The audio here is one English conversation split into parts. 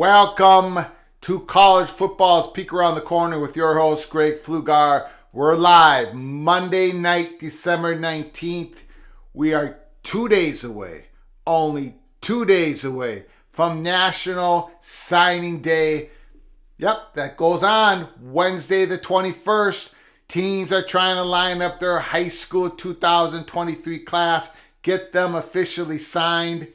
Welcome to College Football's Peek Around the Corner with your host, Greg Pflugar. We're live Monday night, December 19th. We are 2 days away, only 2 days away from National Signing Day. Yep, that goes on Wednesday the 21st. Teams are trying to line up their high school 2023 class, get them officially signed.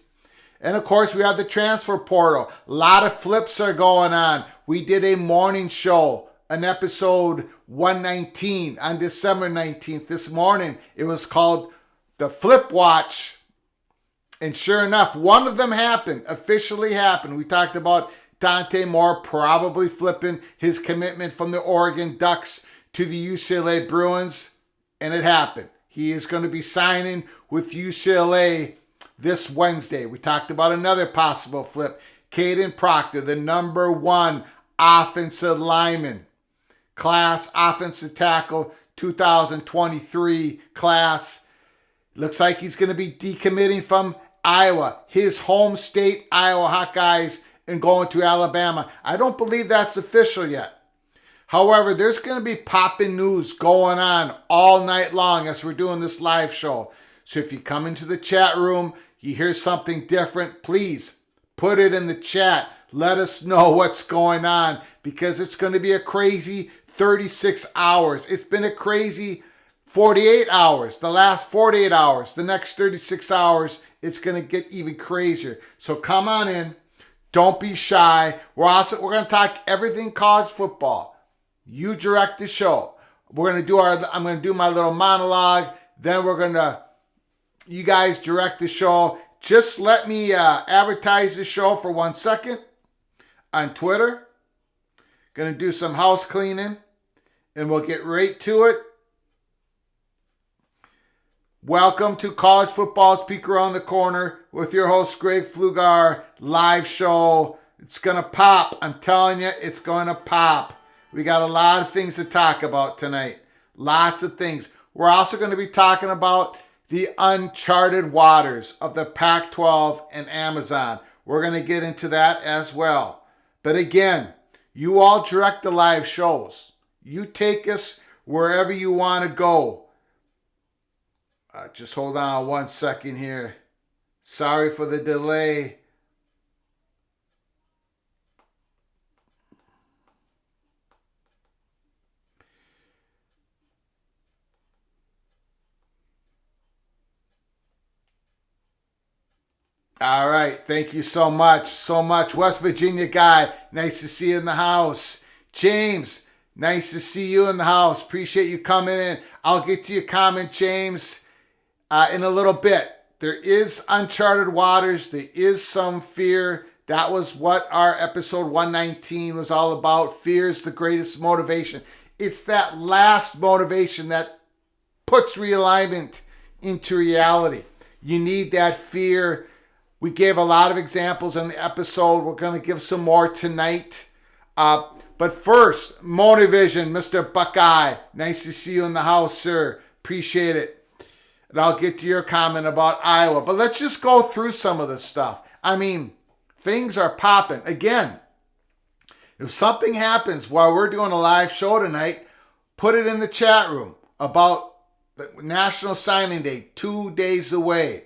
And of course, we have the transfer portal. A lot of flips are going on. We did a morning show, an episode 119 on December 19th. This morning, it was called the Flip Watch. And sure enough, one of them happened, officially happened. We talked about Dante Moore probably flipping his commitment from the Oregon Ducks to the UCLA Bruins. And it happened. He is going to be signing with UCLA this Wednesday. We talked about another possible flip. Caden Proctor, the number one offensive lineman class, offensive tackle 2023 class. Looks like he's going to be decommitting from Iowa, his home state, Iowa Hawkeyes, and going to Alabama. I don't believe that's official yet. However, there's going to be popping news going on all night long as we're doing this live show. So if you come into the chat room, you hear something different, please put it in the chat. Let us know what's going on because it's going to be a crazy 36 hours. It's been a crazy 48 hours, the last 48 hours. The next 36 hours, it's going to get even crazier. So come on in. Don't be shy. We're going to talk everything college football. You direct the show. I'm going to do my little monologue. Then you guys direct the show. Just let me advertise the show for 1 second on Twitter. Going to do some house cleaning and we'll get right to it. Welcome to College Football's Peek Around the Corner with your host, Greg Pflugar, live show. It's going to pop. I'm telling you, it's going to pop. We got a lot of things to talk about tonight. Lots of things. We're also going to be talking about the Uncharted Waters of the Pac-12 and Amazon. We're going to get into that as well. But again, you all direct the live shows. You take us wherever you want to go. Just hold on 1 second here. Sorry for the delay. All right. Thank you so much. West Virginia guy, nice to see you in the house. James, nice to see you in the house. Appreciate you coming in. I'll get to your comment, James, in a little bit. There is Uncharted Waters. There is some fear. That was what our episode 119 was all about. Fear is the greatest motivation. It's that last motivation that puts realignment into reality. You need that fear. We gave a lot of examples in the episode. We're going to give some more tonight. But first, Motivision, Mr. Buckeye. Nice to see you in the house, sir. Appreciate it. And I'll get to your comment about Iowa. But let's just go through some of this stuff. I mean, things are popping. Again, if something happens while we're doing a live show tonight, put it in the chat room about the National Signing Day, 2 days away.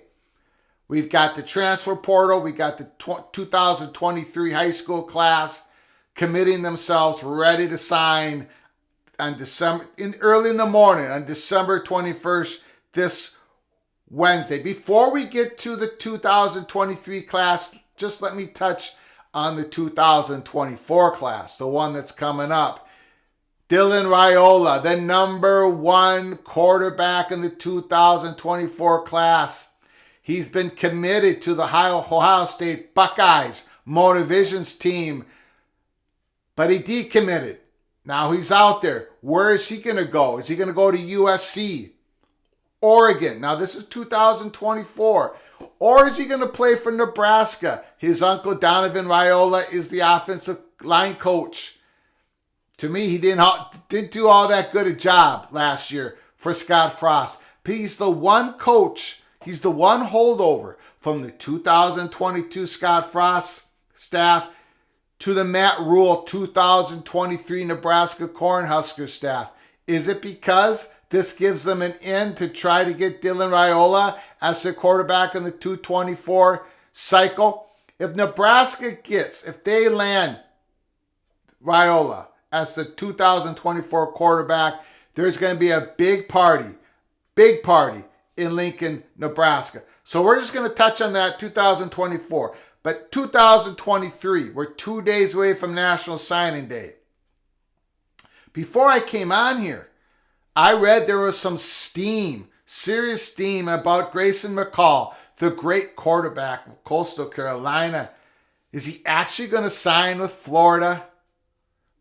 We've got the transfer portal. We got the 2023 high school class committing themselves, ready to sign on early in the morning on December 21st, this Wednesday. Before we get to the 2023 class, just let me touch on the 2024 class, the one that's coming up. Dylan Raiola, the number one quarterback in the 2024 class. He's been committed to the Ohio State Buckeyes, Motivision's team, but he decommitted. Now he's out there. Where is he going to go? Is he going to go to USC, Oregon? Now this is 2024. Or is he going to play for Nebraska? His uncle Donovan Raiola is the offensive line coach. To me, he didn't do all that good a job last year for Scott Frost. But he's the one coach, he's the one holdover from the 2022 Scott Frost staff to the Matt Rule 2023 Nebraska Cornhusker staff? Is it because this gives them an in to try to get Dylan Raiola as their quarterback in the 224 cycle? If Nebraska if they land Raiola as the 2024 quarterback, there's going to be a big party in Lincoln, Nebraska. So we're just going to touch on that 2024. But 2023, we're 2 days away from National Signing Day. Before I came on here, I read there was some serious steam about Grayson McCall, the great quarterback of Coastal Carolina. Is he actually going to sign with Florida?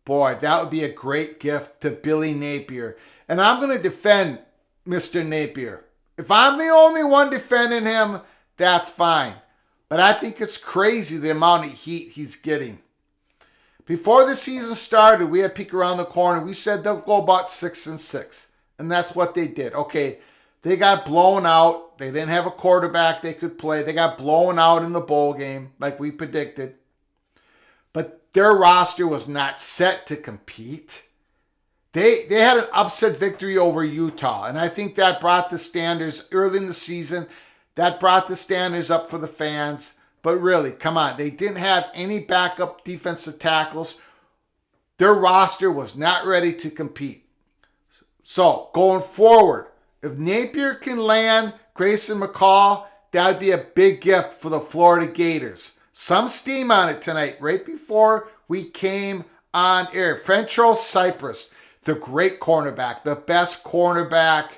Boy, that would be a great gift to Billy Napier. And I'm going to defend Mr. Napier. If I'm the only one defending him, that's fine. But I think it's crazy the amount of heat he's getting. Before the season started, we had peek around the corner. We said they'll go about 6-6. And that's what they did. Okay, they got blown out. They didn't have a quarterback they could play. They got blown out in the bowl game like we predicted. But their roster was not set to compete. They had an upset victory over Utah. And I think that brought the standards early in the season. That brought the standards up for the fans. But really, come on. They didn't have any backup defensive tackles. Their roster was not ready to compete. So, going forward, if Napier can land Grayson McCall, that would be a big gift for the Florida Gators. Some steam on it tonight, right before we came on air. Frencho Cypress, the great cornerback, the best cornerback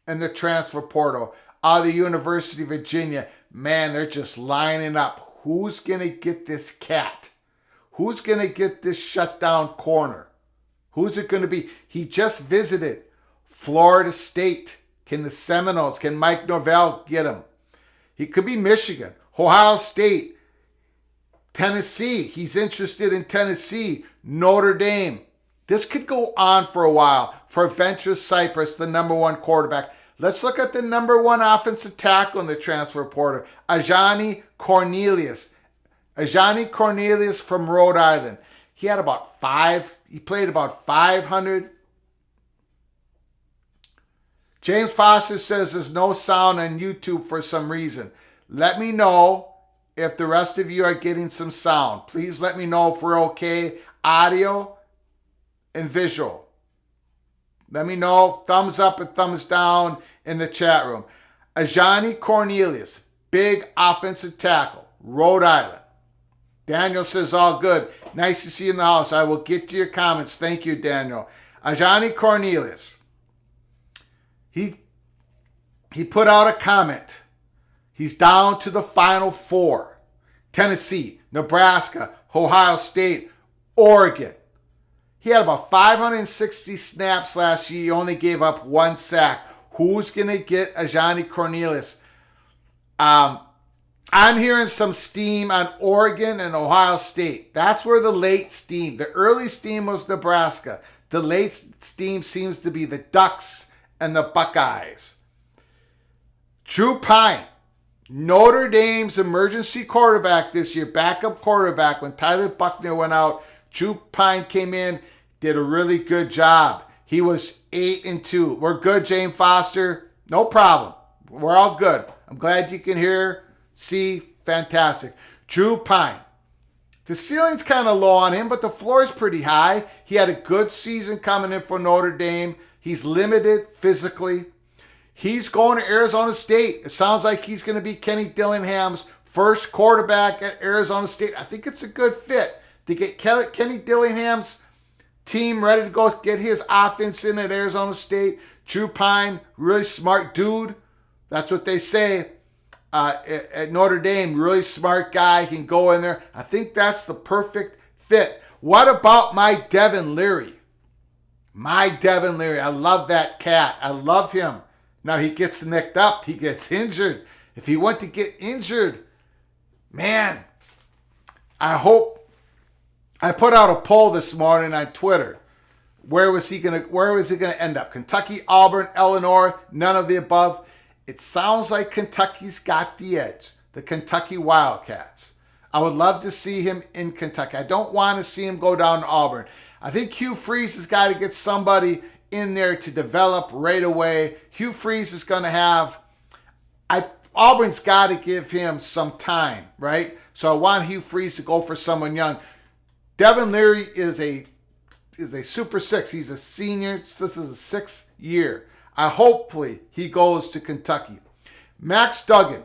in the transfer portal out of the University of Virginia. Man, they're just lining up. Who's going to get this cat? Who's going to get this shutdown corner? Who's it going to be? He just visited Florida State. Can the Seminoles, can Mike Norvell get him? He could be Michigan, Ohio State, Tennessee. He's interested in Tennessee, Notre Dame. This could go on for a while for Frencho Cypress, the number one quarterback. Let's look at the number one offensive tackle in the transfer portal, Ajani Cornelius. Ajani Cornelius from Rhode Island. He played about 500. James Foster says there's no sound on YouTube for some reason. Let me know if the rest of you are getting some sound. Please let me know if we're okay, audio and visual. Let me know, thumbs up and thumbs down in the chat room. Ajani Cornelius, big offensive tackle, Rhode Island. Daniel says all good. Nice to see you in the house. I will get to your comments. Thank you, Daniel. Ajani Cornelius. He put out a comment. He's down to the Final Four. Tennessee, Nebraska, Ohio State, Oregon. He had about 560 snaps last year. He only gave up 1 sack. Who's going to get Ajani Cornelius? I'm hearing some steam on Oregon and Ohio State. That's where the late steam. The early steam was Nebraska. The late steam seems to be the Ducks and the Buckeyes. Drew Pyne, Notre Dame's emergency quarterback this year, backup quarterback. When Tyler Buckner went out, Drew Pyne came in, did a really good job. He was 8-2. We're good, James Foster. No problem. We're all good. I'm glad you can hear, see, fantastic. Drew Pyne. The ceiling's kind of low on him, but the floor is pretty high. He had a good season coming in for Notre Dame. He's limited physically. He's going to Arizona State. It sounds like he's going to be Kenny Dillingham's first quarterback at Arizona State. I think it's a good fit to get Kenny Dillingham's team ready to go get his offense in at Arizona State. Drew Pyne, really smart dude. That's what they say at Notre Dame. Really smart guy. He can go in there. I think that's the perfect fit. What about my Devin Leary? My Devin Leary. I love that cat. I love him. Now he gets nicked up. He gets injured. If he went to get injured, man, I hope. I put out a poll this morning on Twitter. Where was he gonna end up? Kentucky, Auburn, Illinois, none of the above. It sounds like Kentucky's got the edge. The Kentucky Wildcats. I would love to see him in Kentucky. I don't want to see him go down to Auburn. I think Hugh Freeze has got to get somebody in there to develop right away. Hugh Freeze is going to have... Auburn's got to give him some time, right? So I want Hugh Freeze to go for someone young. Devin Leary is a Super Six. He's a senior. This is his 6th year. Hopefully he goes to Kentucky. Max Duggan,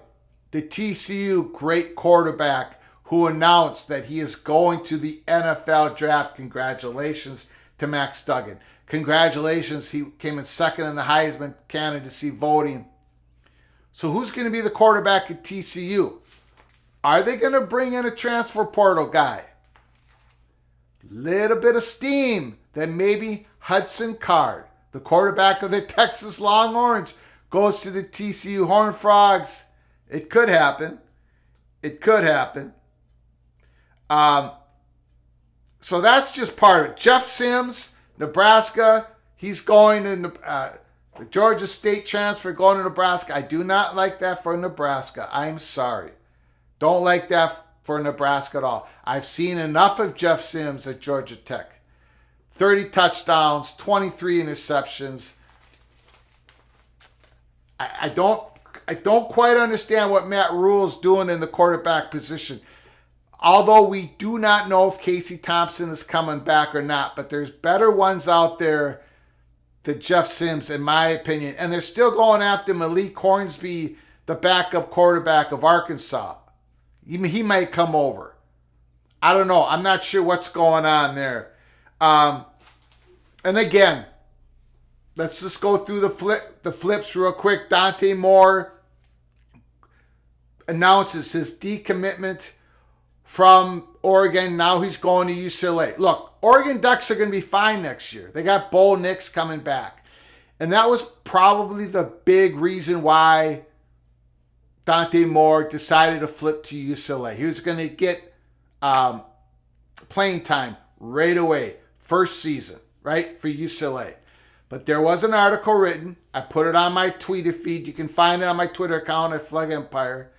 the TCU great quarterback who announced that he is going to the NFL draft. Congratulations to Max Duggan. Congratulations. He came in second in the Heisman candidacy voting. So who's going to be the quarterback at TCU? Are they going to bring in a transfer portal guy? Little bit of steam that maybe Hudson Card, the quarterback of the Texas Longhorns, goes to the TCU Horned Frogs. It could happen. It could happen. So that's just part of it. Jeff Sims, Nebraska, he's going to the Georgia State transfer going to Nebraska. I do not like that for Nebraska. I'm sorry. Don't like that for Nebraska at all. I've seen enough of Jeff Sims at Georgia Tech. 30 touchdowns, 23 interceptions. I don't quite understand what Matt Rule's doing in the quarterback position. Although we do not know if Casey Thompson is coming back or not, but there's better ones out there than Jeff Sims, in my opinion. And they're still going after Malik Hornsby, the backup quarterback of Arkansas. He might come over. I don't know. I'm not sure what's going on there. And again, let's just go through the flips real quick. Dante Moore announces his decommitment from Oregon. Now he's going to UCLA. Look, Oregon Ducks are going to be fine next year. They got Bo Nix coming back. And that was probably the big reason why Dante Moore decided to flip to UCLA. He was going to get playing time right away, first season, right, for UCLA. But there was an article written. I put it on my Twitter feed. You can find it on my Twitter account at Flag Empire.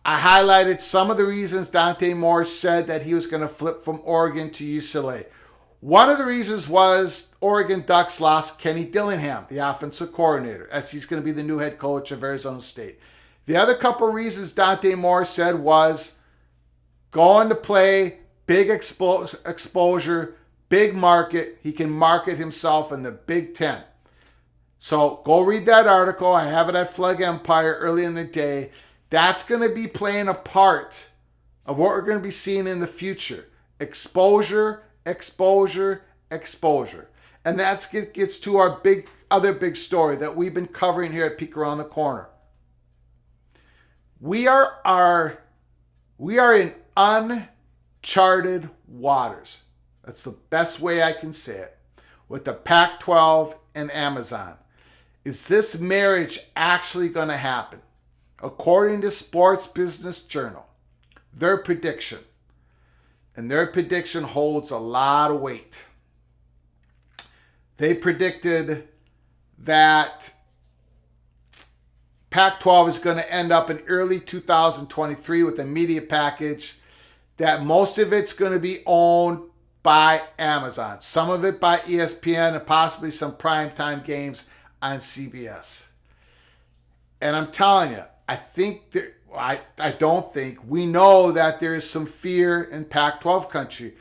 I highlighted some of the reasons Dante Moore said that he was going to flip from Oregon to UCLA. One of the reasons was Oregon Ducks lost Kenny Dillingham, the offensive coordinator, as he's going to be the new head coach of Arizona State. The other couple of reasons Dante Moore said was going to play, big exposure, big market. He can market himself in the Big Ten. So go read that article. I have it at Flag Empire early in the day. That's going to be playing a part of what we're going to be seeing in the future. Exposure, exposure, exposure. And that gets to our other big story that we've been covering here at Peek Around the Corner. We are in uncharted waters. That's the best way I can say it. With the Pac-12 and Amazon. Is this marriage actually going to happen? According to Sports Business Journal, their prediction, and their prediction holds a lot of weight. They predicted that Pac-12 is going to end up in early 2023 with a media package that most of it's going to be owned by Amazon. Some of it by ESPN and possibly some primetime games on CBS. And I'm telling you, we know that there is some fear in Pac-12 country.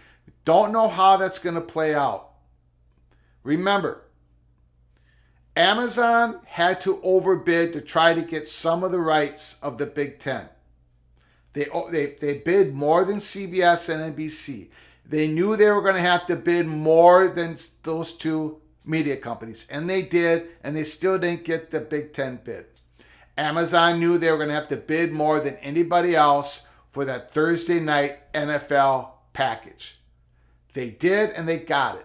Don't know how that's going to play out. Remember, Amazon had to overbid to try to get some of the rights of the Big Ten. They bid more than CBS and NBC. They knew they were going to have to bid more than those two media companies. And they did, and they still didn't get the Big Ten bid. Amazon knew they were going to have to bid more than anybody else for that Thursday night NFL package. They did, and they got it.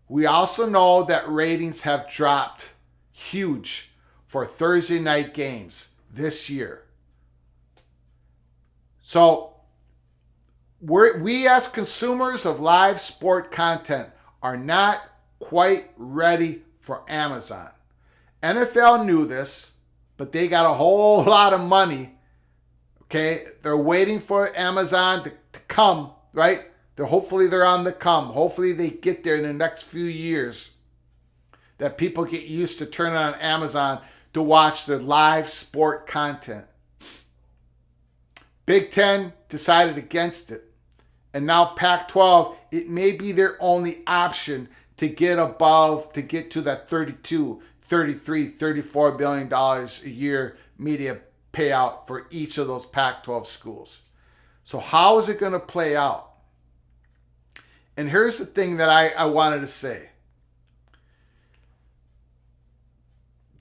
We also know that ratings have dropped huge for Thursday night games this year. So we as consumers of live sport content are not quite ready for Amazon. NFL knew this, but they got a whole lot of money, Okay, they're waiting for Amazon to come, right? Hopefully they're on the come. Hopefully they get there in the next few years. That people get used to turning on Amazon to watch their live sport content. Big Ten decided against it. And now Pac-12, it may be their only option to get to that 32, 33, $34 billion a year media payout for each of those Pac-12 schools. So how is it going to play out? And here's the thing that I wanted to say.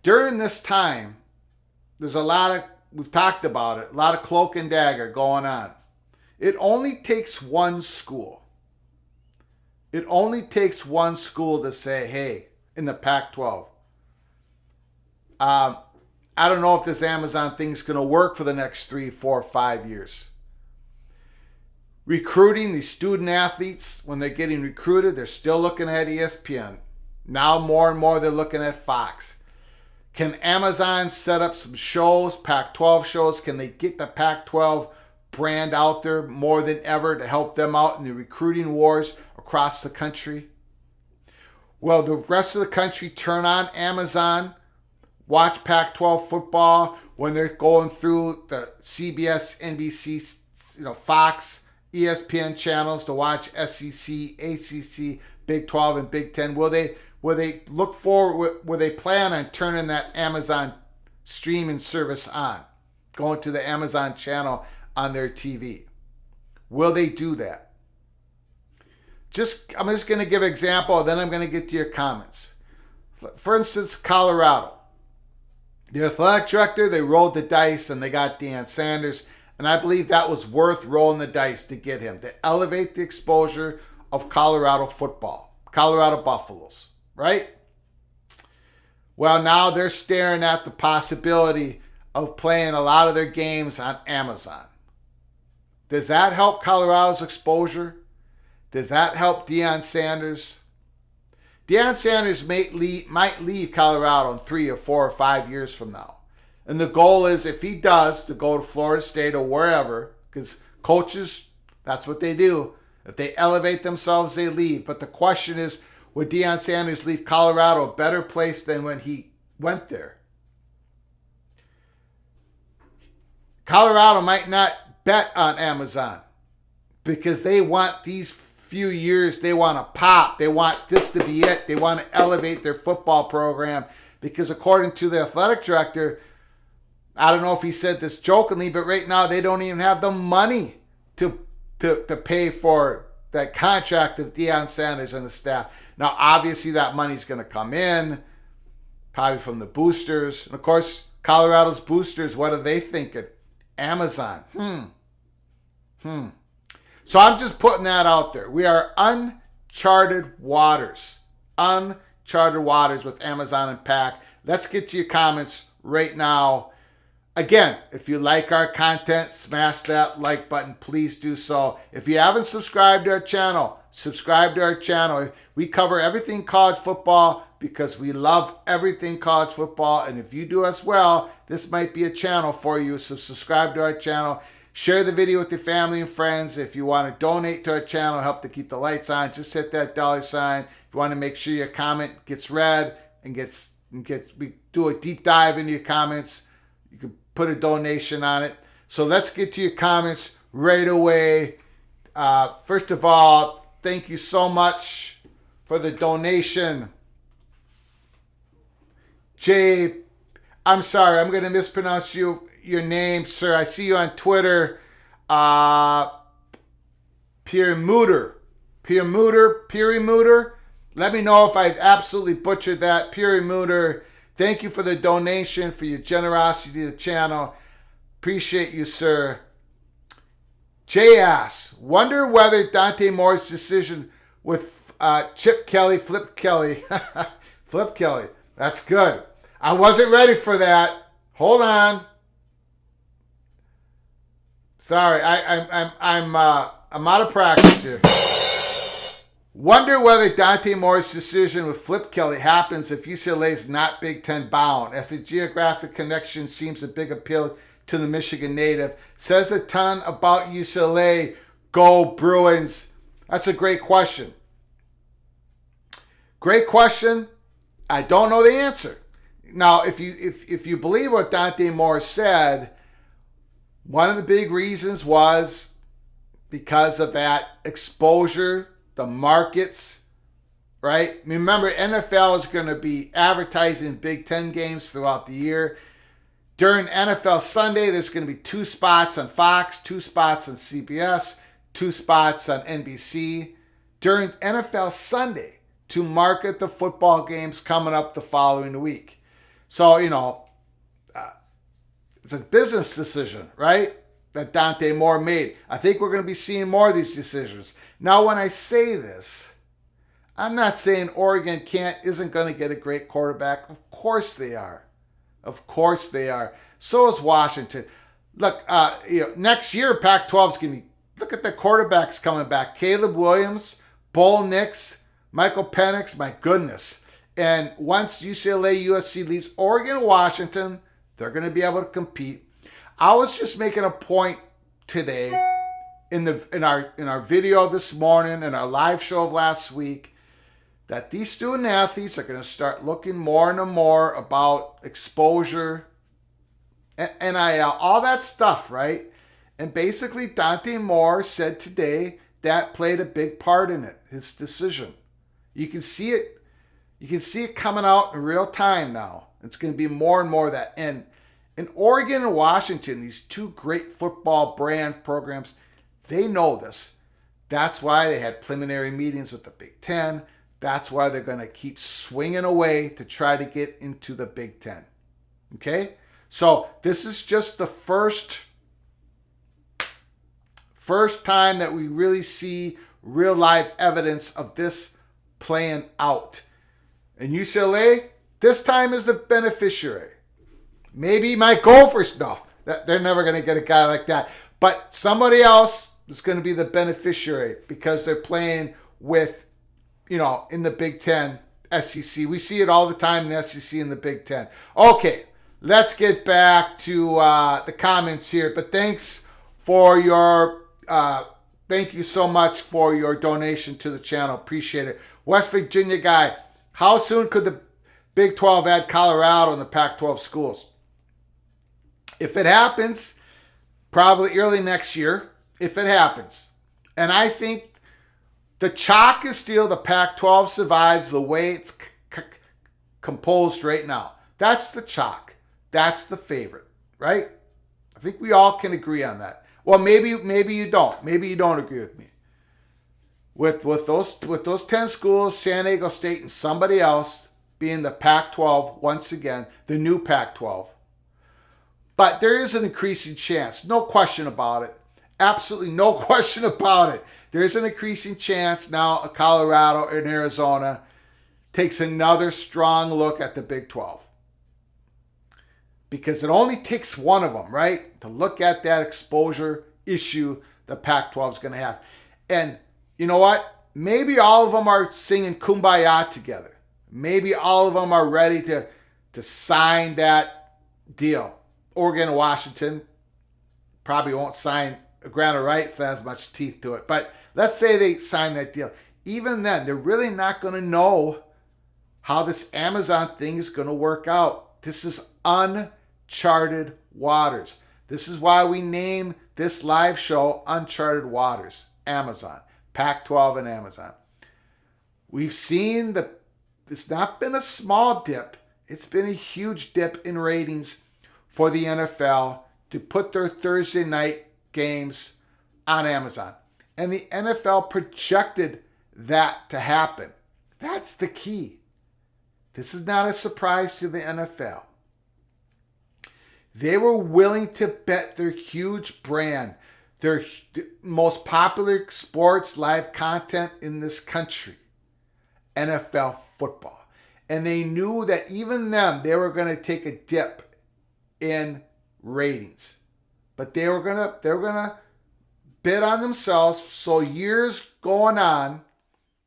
During this time, there's we've talked about it, a lot of cloak and dagger going on. It only takes one school. It only takes one school to say, hey, in the Pac-12, I don't know if this Amazon thing's going to work for the next 3, 4, 5 years. Recruiting these student athletes, when they're getting recruited, they're still looking at ESPN. Now more and more they're looking at Fox. Can Amazon set up some shows, Pac-12 shows? Can they get the Pac-12 brand out there more than ever to help them out in the recruiting wars across the country? Will the rest of the country turn on Amazon, watch Pac-12 football when they're going through the CBS, NBC, Fox, ESPN channels to watch SEC, ACC, Big 12, and Big 10? Will they look forward, will they plan on turning that Amazon streaming service on, going to the Amazon channel on their TV? Will they do that? I'm just going to give an example, then I'm going to get to your comments. For instance, Colorado. The athletic director, they rolled the dice and they got Deion Sanders, and I believe that was worth rolling the dice to get him, to elevate the exposure of Colorado football, Colorado Buffaloes. Right? Well, now they're staring at the possibility of playing a lot of their games on Amazon. Does that help Colorado's exposure? Does that help Deion Sanders? Deion Sanders might leave Colorado in 3 or 4 or 5 years from now. And the goal is, if he does, to go to Florida State or wherever, because coaches, that's what they do. If they elevate themselves, they leave. But the question is, would Deion Sanders leave Colorado a better place than when he went there? Colorado might not bet on Amazon because they want these few years, they want to pop. They want this to be it. They want to elevate their football program because according to the athletic director, I don't know if he said this jokingly, but right now they don't even have the money to pay for that contract of Deion Sanders and the staff. Now, obviously, that money's going to come in, probably from the boosters. And, of course, Colorado's boosters, what are they thinking? Amazon. So I'm just putting that out there. We are uncharted waters. Uncharted waters with Amazon and PAC. Let's get to your comments right now. Again, if you like our content, smash that like button. Please do so. If you haven't subscribed to our channel, subscribe to our channel. We cover everything college football because we love everything college football. And if you do as well, this might be a channel for you. So subscribe to our channel. Share the video with your we and friends. If you want to donate to our channel, help to keep the lights on, just hit that $sign. If you want to make sure your comment gets read and we do a deep dive into your comments, you can put a donation on it. So let's get to your comments right away. First of all, thank you so much for the donation. Jay, I'm sorry, I'm going to mispronounce your name, sir. I see you on Twitter. Pyrimuter. Let me know if I've absolutely butchered that. Pyrimuter. Thank you for the donation, for your generosity to the channel. Appreciate you, sir. Jay asks, wonder whether Dante Moore's decision with Flip Kelly. That's good. I wasn't ready for that. Hold on. Sorry, I'm out of practice here. Wonder whether Dante Moore's decision with Flip Kelly happens if UCLA is not Big Ten bound, as the geographic connection seems a big appeal to the Michigan native. Says a ton about UCLA. Go Bruins. That's a great question. Great question. I don't know the answer. Now, if you believe what Dante Moore said, one of the big reasons was because of that exposure, the markets, right? Remember, NFL is going to be advertising Big Ten games throughout the year. During NFL Sunday, there's going to be 2 spots on Fox, 2 spots on CBS, 2 spots on NBC. During NFL Sunday, to market the football games coming up the following week. So, it's a business decision, right, that Dante Moore made. I think we're going to be seeing more of these decisions. Now, when I say this, I'm not saying Oregon isn't going to get a great quarterback. Of course they are. Of course they are. So is Washington. Look, next year, Pac-12 is going to be, look at the quarterbacks coming back. Caleb Williams, Bo Nix, Michael Penix, my goodness. And once UCLA, USC leaves Oregon and Washington, they're going to be able to compete. I was just making a point today in our video this morning and our live show of last week that these student athletes are going to start looking more and more about exposure, NIL, all that stuff, right? And basically Dante Moore said today that played a big part in it, his decision. You can see it. You can see it coming out in real time now. It's going to be more and more of that. And in Oregon and Washington, these 2 great football brand programs, they know this. That's why they had preliminary meetings with the Big Ten. That's why they're going to keep swinging away to try to get into the Big Ten. Okay? So this is just the first time that we really see real life evidence of this playing out. And UCLA, this time is the beneficiary. Maybe my Gophers, no, they're never going to get a guy like that. But somebody else is going to be the beneficiary because they're playing with, in the Big Ten, SEC. We see it all the time in the SEC and the Big Ten. Okay, let's get back to the comments here. But thanks for your, thank you so much for your donation to the channel. Appreciate it. West Virginia guy, how soon could the Big 12 add Colorado in the Pac-12 schools? If it happens, probably early next year, if it happens. And I think the chalk is still the Pac-12 survives the way it's composed right now. That's the chalk. That's the favorite, right? I think we all can agree on that. Well, maybe you don't. Maybe you don't agree with me. With those 10 schools, San Diego State and somebody else being the Pac-12 once again, the new Pac-12. But there is an increasing chance, no question about it. Absolutely no question about it. There's an increasing chance now Colorado and Arizona takes another strong look at the Big 12. Because it only takes one of them, right, to look at that exposure issue the Pac-12 is going to have. And you know what? Maybe all of them are singing Kumbaya together. Maybe all of them are ready to sign that deal. Oregon and Washington probably won't sign a grant of rights that has much teeth to it. But let's say they sign that deal. Even then, they're really not going to know how this Amazon thing is going to work out. This is uncharted waters. This is why we name this live show Uncharted Waters. Amazon. Pac-12 and Amazon. We've seen it's not been a small dip. It's been a huge dip in ratings for the NFL to put their Thursday night games on Amazon. And the NFL projected that to happen. That's the key. This is not a surprise to the NFL. They were willing to bet their huge brand, their most popular sports live content in this country, NFL football. And they knew that even them, they were going to take a dip in ratings. But they were going to bet on themselves. So years going on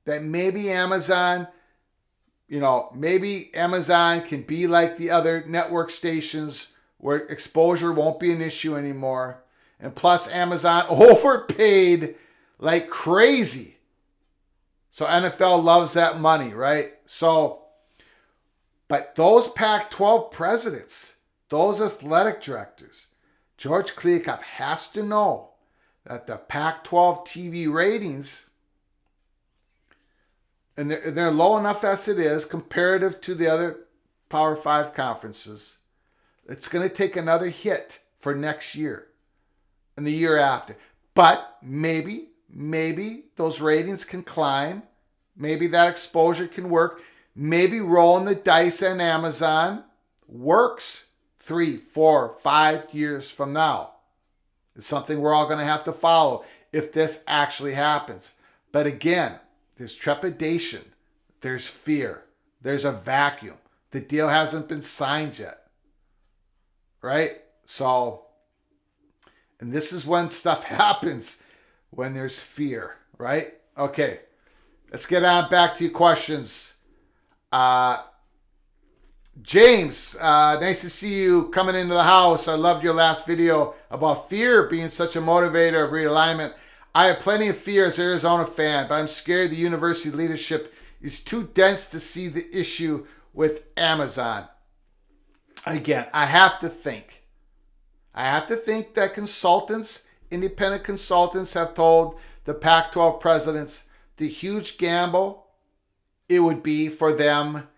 that maybe Amazon, maybe Amazon can be like the other network stations where exposure won't be an issue anymore. And plus, Amazon overpaid like crazy. So NFL loves that money, right? So, but those Pac-12 presidents, those athletic directors, George Kliavkoff has to know that the Pac-12 TV ratings, and they're low enough as it is comparative to the other Power 5 conferences, it's going to take another hit for next year and the year after. But maybe those ratings can climb. Maybe that exposure can work. Maybe rolling the dice on Amazon works 3, 4, 5 years from now. It's something we're all going to have to follow if this actually happens. But again, there's trepidation. There's fear. There's a vacuum. The deal hasn't been signed yet. Right? So, and this is when stuff happens, when there's fear. Right? Okay. Let's get on back to your questions. James, nice to see you coming into the house. I loved your last video about fear being such a motivator of realignment. I have plenty of fear as an Arizona fan, but I'm scared the university leadership is too dense to see the issue with Amazon. Again, I have to think that consultants, independent consultants, have told the Pac-12 presidents the huge gamble it would be for them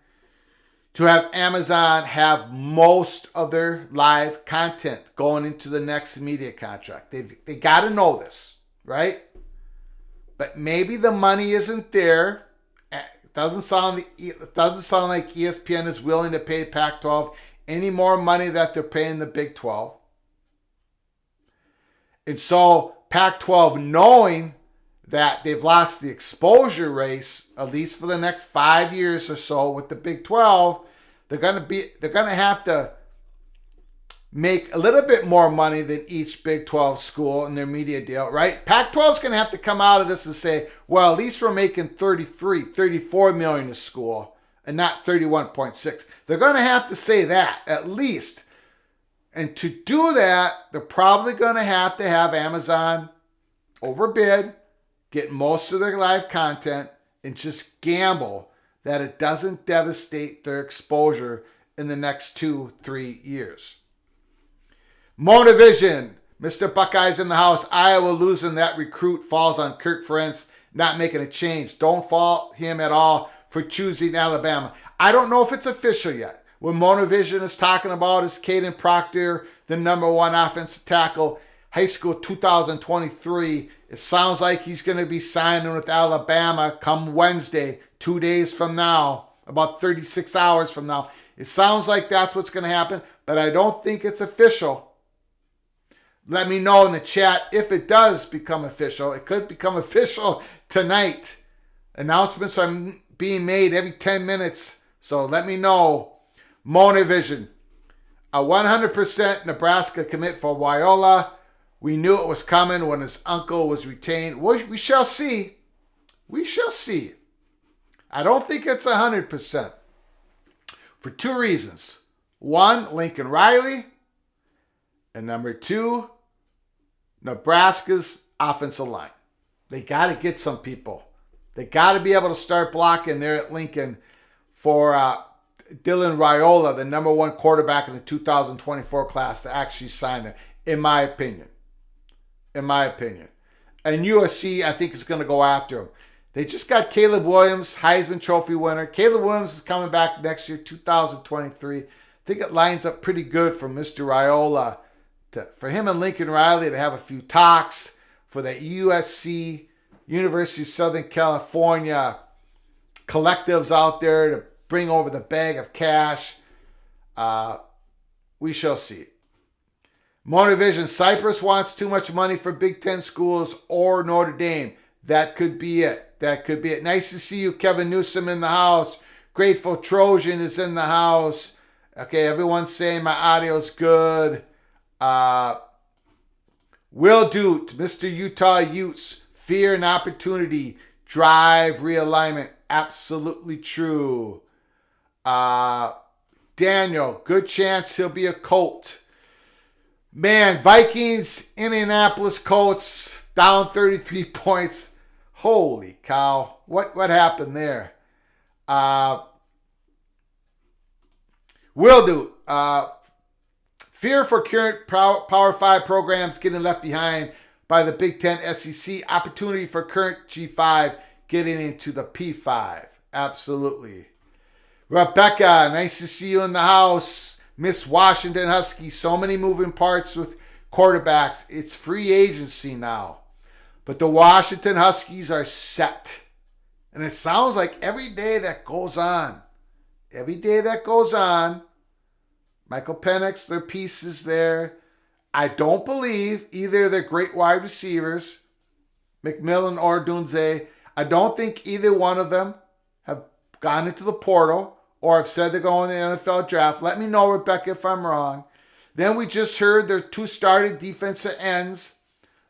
to have Amazon have most of their live content going into the next media contract. They got to know this, right? But maybe the money isn't there. It doesn't sound like ESPN is willing to pay Pac-12 any more money that they're paying the Big 12. And so Pac-12, knowing that they've lost the exposure race, at least for the next 5 years or so with the Big 12, they're going to have to make a little bit more money than each Big 12 school in their media deal, right? Pac-12 is going to have to come out of this and say, well, at least we're making 34 million a school and not 31.6. They're going to have to say that at least. And to do that, they're probably going to have Amazon overbid, get most of their live content, and just gamble that it doesn't devastate their exposure in the next 2-3 years. Motivision, Mr. Buckeyes in the house. Iowa losing that recruit falls on Kirk Ferentz not making a change. Don't fault him at all for choosing Alabama. I don't know if it's official yet. What Motivision is talking about is Caden Proctor, the number 1 offensive tackle, high school 2023. It sounds like he's going to be signing with Alabama come Wednesday, 2 days from now, about 36 hours from now. It sounds like that's what's going to happen, but I don't think it's official. Let me know in the chat if it does become official. It could become official tonight. Announcements are being made every 10 minutes, so let me know. Motivision, a 100% Nebraska commit for Wyola. We knew it was coming when his uncle was retained. We shall see. We shall see. I don't think it's 100%. For 2 reasons. 1, Lincoln Riley. And number 2, Nebraska's offensive line. They got to get some people. They got to be able to start blocking there at Lincoln for Dylan Raiola, the number 1 quarterback in the 2024 class, to actually sign there, in my opinion. And USC, I think, is going to go after him. They just got Caleb Williams, Heisman Trophy winner. Caleb Williams is coming back next year, 2023. I think it lines up pretty good for Mr. Raiola, for him and Lincoln Riley to have a few talks, for the USC, University of Southern California collectives out there to bring over the bag of cash. We shall see. Motivision, Cyprus wants too much money for Big Ten schools or Notre Dame. That could be it. Nice to see you, Kevin Newsom, in the house. Grateful Trojan is in the house. Okay, everyone's saying my audio's good. Will Doot, Mr. Utah Utes, fear and opportunity, drive realignment. Absolutely true. Daniel, good chance he'll be a Colt. Man, Vikings, Indianapolis Colts, down 33 points. Holy cow. What happened there? Will do. Fear for current Power 5 programs getting left behind by the Big Ten SEC. Opportunity for current G5 getting into the P5. Absolutely. Rebecca, nice to see you in the house. Miss Washington Huskies, so many moving parts with quarterbacks. It's free agency now. But the Washington Huskies are set. And it sounds like every day that goes on, Michael Penix, their pieces there. I don't believe either of the great wide receivers, McMillan or Dunze, I don't think either one of them have gone into the portal or have said they're going to the NFL draft. Let me know, Rebecca, if I'm wrong. Then we just heard their 2 starting defensive ends.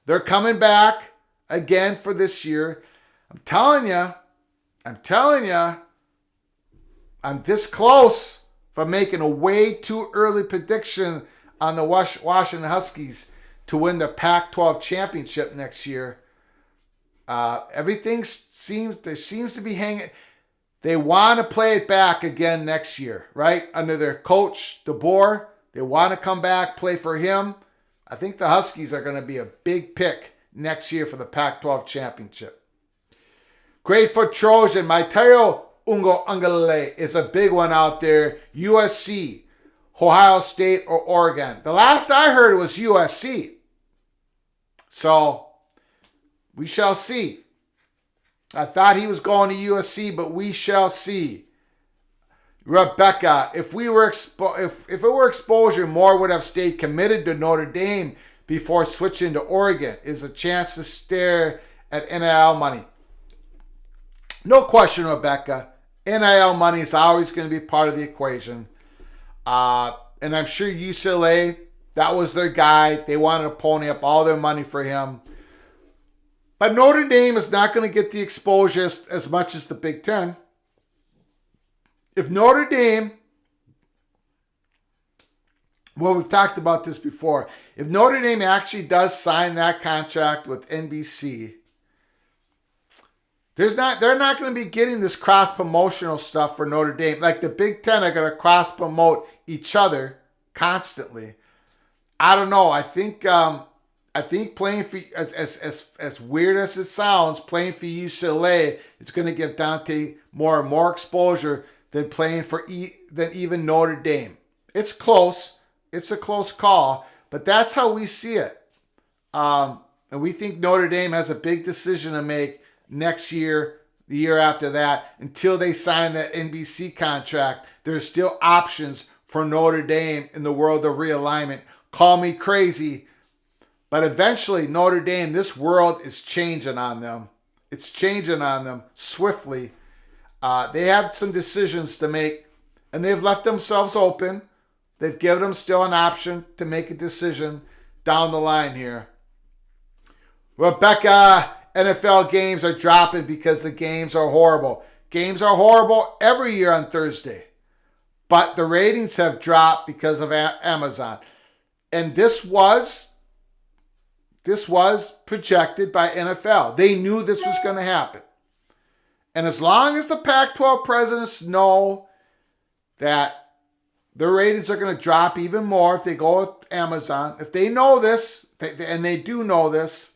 They're coming back again for this year. I'm telling you, I'm this close from making a way too early prediction on the Washington Huskies to win the Pac-12 championship next year. Everything seems to be hanging. They want to play it back again next year, right? Under their coach, DeBoer. They want to come back, play for him. I think the Huskies are going to be a big pick next year for the Pac-12 championship. Great for Trojan. Maiteo Ungale is a big one out there. USC, Ohio State, or Oregon. The last I heard was USC. So we shall see. I thought he was going to USC, but we shall see. Rebecca, if it were exposure, Moore would have stayed committed to Notre Dame before switching to Oregon. Is a chance to stare at NIL money. No question, Rebecca. NIL money is always going to be part of the equation. And I'm sure UCLA, that was their guy. They wanted to pony up all their money for him. But Notre Dame is not going to get the exposure as much as the Big Ten. If Notre Dame, well, we've talked about this before. If Notre Dame actually does sign that contract with NBC, they're not going to be getting this cross-promotional stuff for Notre Dame. Like the Big Ten are going to cross-promote each other constantly. I don't know. I think playing for, as weird as it sounds, playing for UCLA is going to give Dante Moore more exposure than playing for than even Notre Dame. It's close. It's a close call, but that's how we see it. And we think Notre Dame has a big decision to make next year, the year after that, until they sign that NBC contract. There's still options for Notre Dame in the world of realignment. Call me crazy, but eventually Notre Dame, this world is changing on them. It's changing on them swiftly. They have some decisions to make, and they've left themselves open. They've given them still an option to make a decision down the line here. Rebecca, NFL games are dropping because the games are horrible. Games are horrible every year on Thursday. But the ratings have dropped because of Amazon. And this was projected by NFL. They knew this was going to happen. And as long as the Pac-12 presidents know that their ratings are going to drop even more if they go with Amazon, if they know this, and they do know this,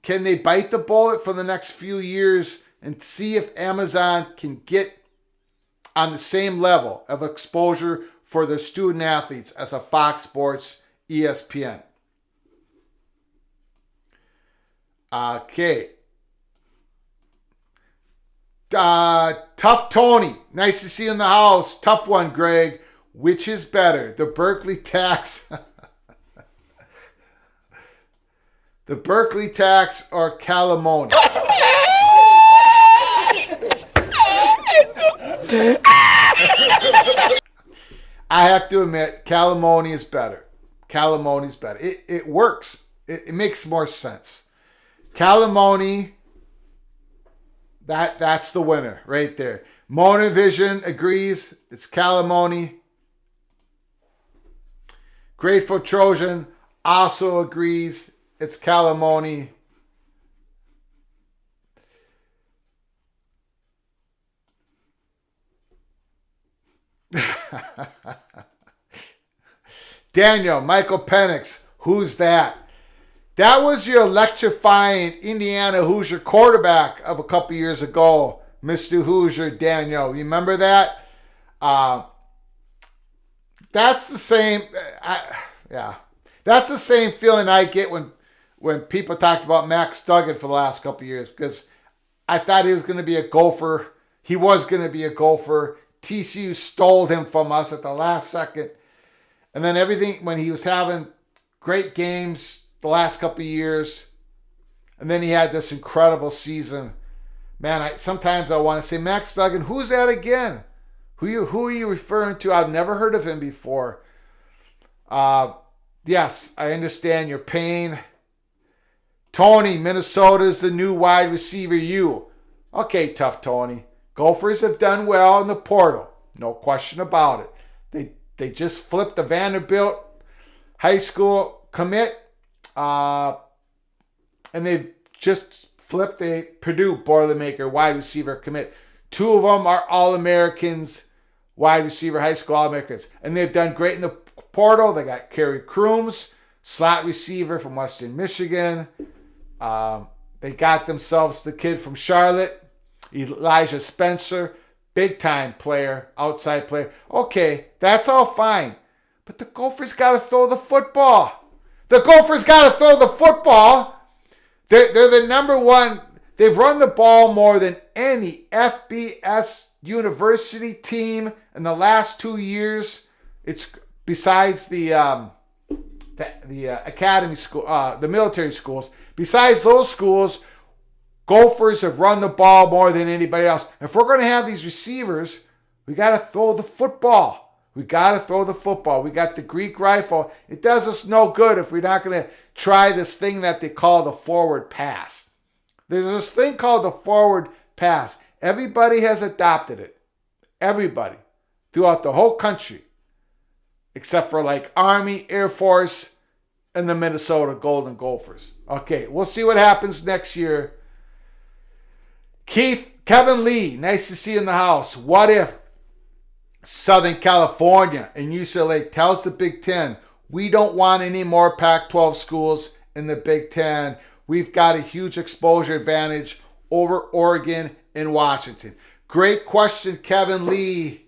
can they bite the bullet for the next few years and see if Amazon can get on the same level of exposure for their student athletes as a Fox Sports, ESPN? Okay. Tough Tony. Nice to see you in the house. Tough one, Greg. Which is better? The Berkeley tax. The Berkeley tax or Calamoni? I have to admit, Calamoni is better. Calamoni's better. It works. It makes more sense. Calamoni, that's the winner right there. Mona Vision agrees. It's Calamoni. Grateful Trojan also agrees. It's Calamoni. Daniel, Michael Penix, who's that? That was your electrifying Indiana Hoosier quarterback of a couple years ago, Mr. Hoosier Daniel. Remember that? That's the same. That's the same feeling I get when people talked about Max Duggan for the last couple years, because I thought he was going to be a Gopher. He was going to be a Gopher. TCU stole him from us at the last second. And then everything, when he was having great games the last couple of years, and then he had this incredible season. Man, sometimes I want to say, Max Duggan, who's that again? Who are you referring to? I've never heard of him before. Yes, I understand your pain. Tony, Minnesota's the new wide receiver U. Okay, tough Tony. Gophers have done well in the portal. No question about it. They just flipped the Vanderbilt high school commit. And they've just flipped a Purdue Boilermaker wide receiver commit. Two of them are All-Americans, wide receiver, high school All-Americans. And they've done great in the portal. They got Kerry Crooms, slot receiver from Western Michigan. They got themselves the kid from Charlotte, Elijah Spencer, big-time player, outside player. Okay, that's all fine. But the Gophers got to throw the football. The Gophers got to throw the football. They're the number one. They've run the ball more than any FBS university team in the last 2 years. It's besides the academy school, the military schools. Besides those schools, Gophers have run the ball more than anybody else. If we're going to have these receivers, we got to throw the football. We got to throw the football. We got the Greek rifle. It does us no good if we're not going to try this thing that they call the forward pass. There's this thing called the forward pass. Everybody has adopted it. Everybody. Throughout the whole country. Except for like Army, Air Force, and the Minnesota Golden Gophers. Okay, we'll see what happens next year. Kevin Lee, nice to see you in the house. What if Southern California and UCLA tells the Big Ten, we don't want any more Pac-12 schools in the Big Ten. We've got a huge exposure advantage over Oregon and Washington. Great question, Kevin Lee.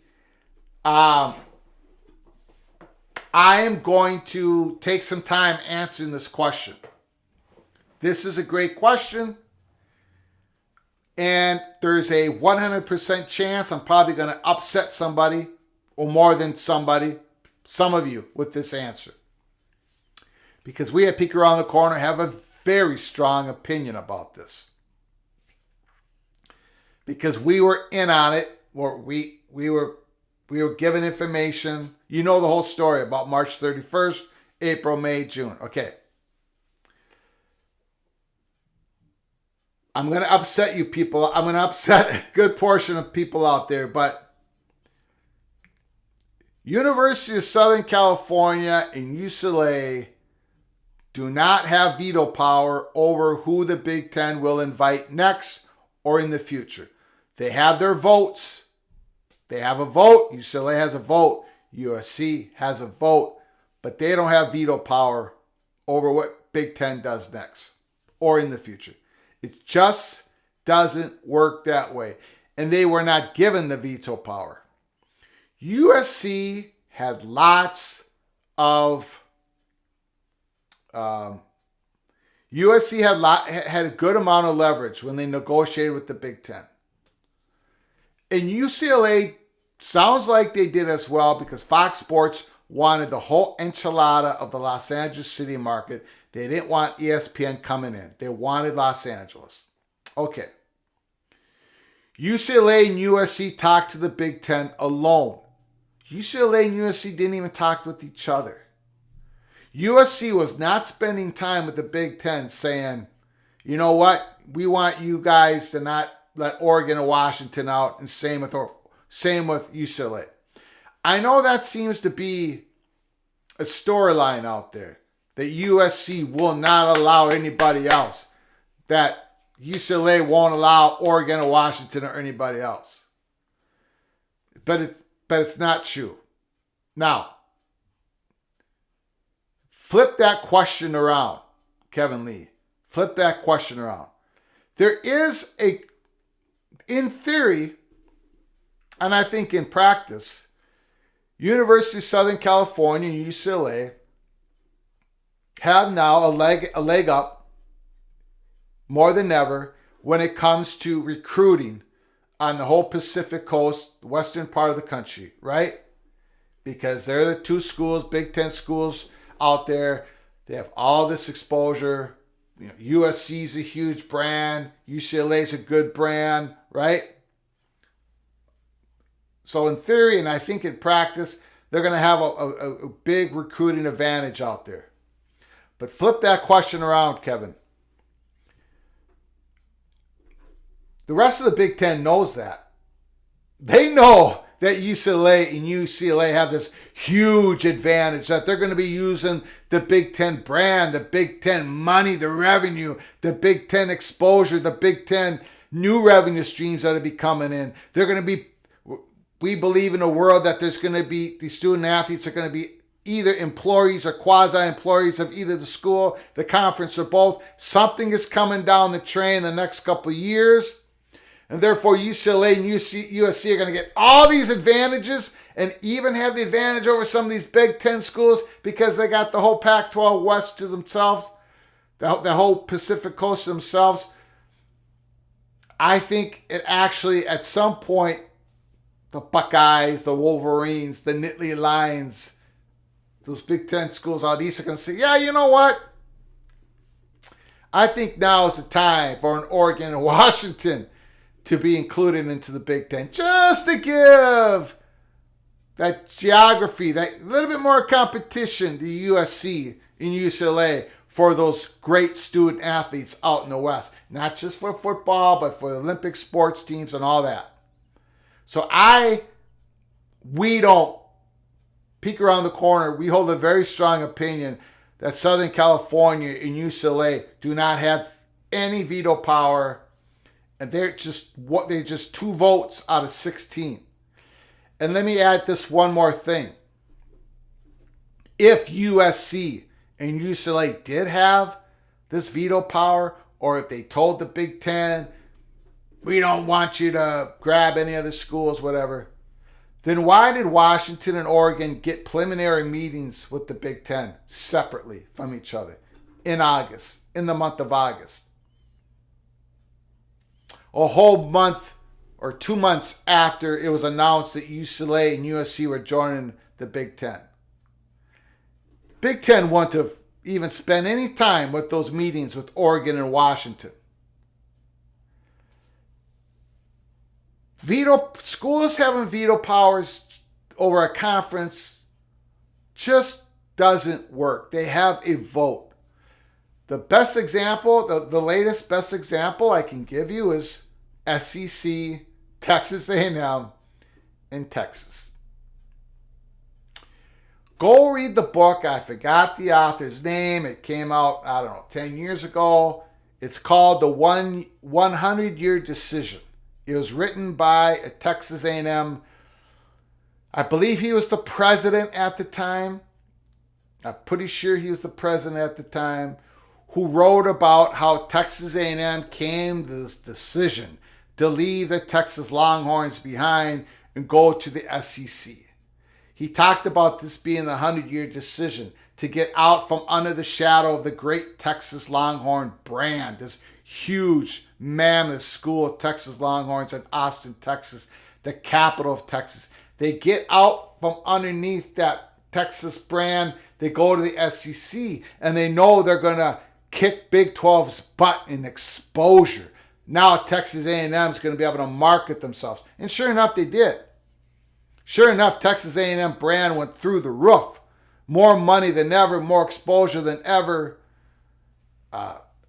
I am going to take some time answering this question. This is a great question. And there's a 100% chance I'm probably going to upset somebody, or more than somebody, some of you, with this answer. Because we at Peek Around the Corner have a very strong opinion about this. Because we were in on it, or we were given information. You know the whole story about March 31st, April, May, June. Okay. I'm going to upset you people. I'm going to upset a good portion of people out there, but University of Southern California and UCLA do not have veto power over who the Big Ten will invite next or in the future. They have their votes. They have a vote. UCLA has a vote. USC has a vote, but they don't have veto power over what Big Ten does next or in the future. It just doesn't work that way. And they were not given the veto power. USC had lots of... USC had a good amount of leverage when they negotiated with the Big Ten. And UCLA sounds like they did as well because Fox Sports wanted the whole enchilada of the Los Angeles city market. They didn't want ESPN coming in. They wanted Los Angeles. Okay. UCLA and USC talked to the Big Ten alone. UCLA and USC didn't even talk with each other. USC was not spending time with the Big Ten saying, you know what, we want you guys to not let Oregon and Washington out, and same with UCLA. I know that seems to be a storyline out there that USC will not allow anybody else, that UCLA won't allow Oregon or Washington or anybody else. But it's not true. Now, flip that question around, Kevin Lee. Flip that question around. There is in theory, and I think in practice, University of Southern California and UCLA have now a leg up more than ever when it comes to recruiting on the whole Pacific Coast, the western part of the country, right? Because they're the two schools, Big Ten schools out there. They have all this exposure. You know, USC is a huge brand. UCLA is a good brand, right? So in theory, and I think in practice, they're going to have a big recruiting advantage out there. But flip that question around, Kevin. The rest of the Big Ten knows that. They know that UCLA and UCLA have this huge advantage, that they're going to be using the Big Ten brand, the Big Ten money, the revenue, the Big Ten exposure, the Big Ten new revenue streams that will be coming in. They're going to be, we believe in a world that there's going to be, the student athletes are going to be either employees or quasi-employees of either the school, the conference, or both. Something is coming down the train the next couple of years. And therefore, UCLA and USC are going to get all these advantages and even have the advantage over some of these Big Ten schools because they got the whole Pac-12 West to themselves, the whole Pacific Coast to themselves. I think it actually, at some point, the Buckeyes, the Wolverines, the Nittany Lions, those Big Ten schools out east are going to say, yeah, you know what? I think now is the time for an Oregon and Washington to be included into the Big Ten, just to give that geography, that little bit more competition to USC and UCLA for those great student athletes out in the West. Not just for football, but for the Olympic sports teams and all that. So we don't peek around the corner. We hold a very strong opinion that Southern California and UCLA do not have any veto power. And they're just 2 votes out of 16. And let me add this one more thing. If USC and UCLA did have this veto power, or if they told the Big Ten, we don't want you to grab any other schools, whatever, then why did Washington and Oregon get preliminary meetings with the Big Ten separately from each other in the month of August? A whole month or 2 months after it was announced that UCLA and USC were joining the Big Ten. Big Ten wouldn't have even spent any time with those meetings with Oregon and Washington. Schools having veto powers over a conference just doesn't work. They have a vote. The best example, the latest best example I can give you is SEC, Texas A&M, and Texas. Go read the book. I forgot the author's name. It came out, 10 years ago. It's called The 100-Year Decision. It was written by a Texas A&M. I believe he was the president at the time. I'm pretty sure he was the president at the time, who wrote about how Texas A&M came to this decision to leave the Texas Longhorns behind and go to the SEC. He talked about this being the 100-year decision to get out from under the shadow of the great Texas Longhorn brand, this huge, mammoth school of Texas Longhorns in Austin, Texas, the capital of Texas. They get out from underneath that Texas brand. They go to the SEC, and they know they're going to kick Big 12's butt in exposure. Now Texas A&M is going to be able to market themselves. And sure enough, they did. Sure enough, Texas A&M brand went through the roof. More money than ever, more exposure than ever.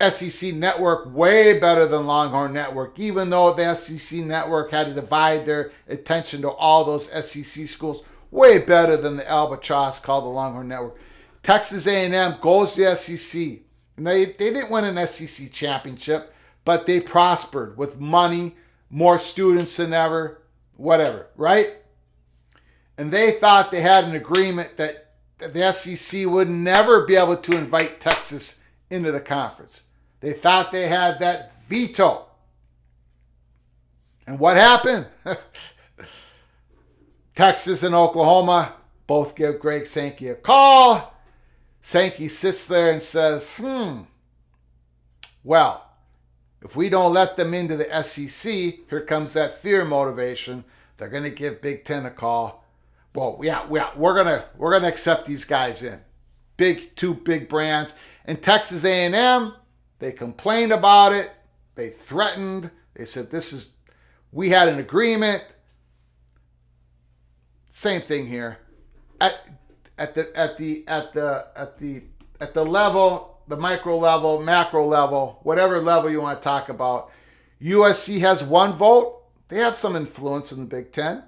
SEC network way better than Longhorn Network, even though the SEC network had to divide their attention to all those SEC schools. way better than the albatross called the Longhorn Network. Texas A&M goes to the SEC. And they didn't win an SEC championship, but they prospered with money, more students than ever, whatever, right? And they thought they had an agreement that the SEC would never be able to invite Texas into the conference. They thought they had that veto. And what happened? Texas and Oklahoma both give Greg Sankey a call. Sankey sits there and says, well, if we don't let them into the SEC, here comes that fear motivation. They're going to give Big Ten a call. Well, yeah, we're gonna accept these guys in. Two big brands. And Texas A&M, they complained about it. They threatened. They said we had an agreement. Same thing here. At the level, the micro level, macro level, whatever level you want to talk about, USC has one vote. They have some influence in the Big Ten.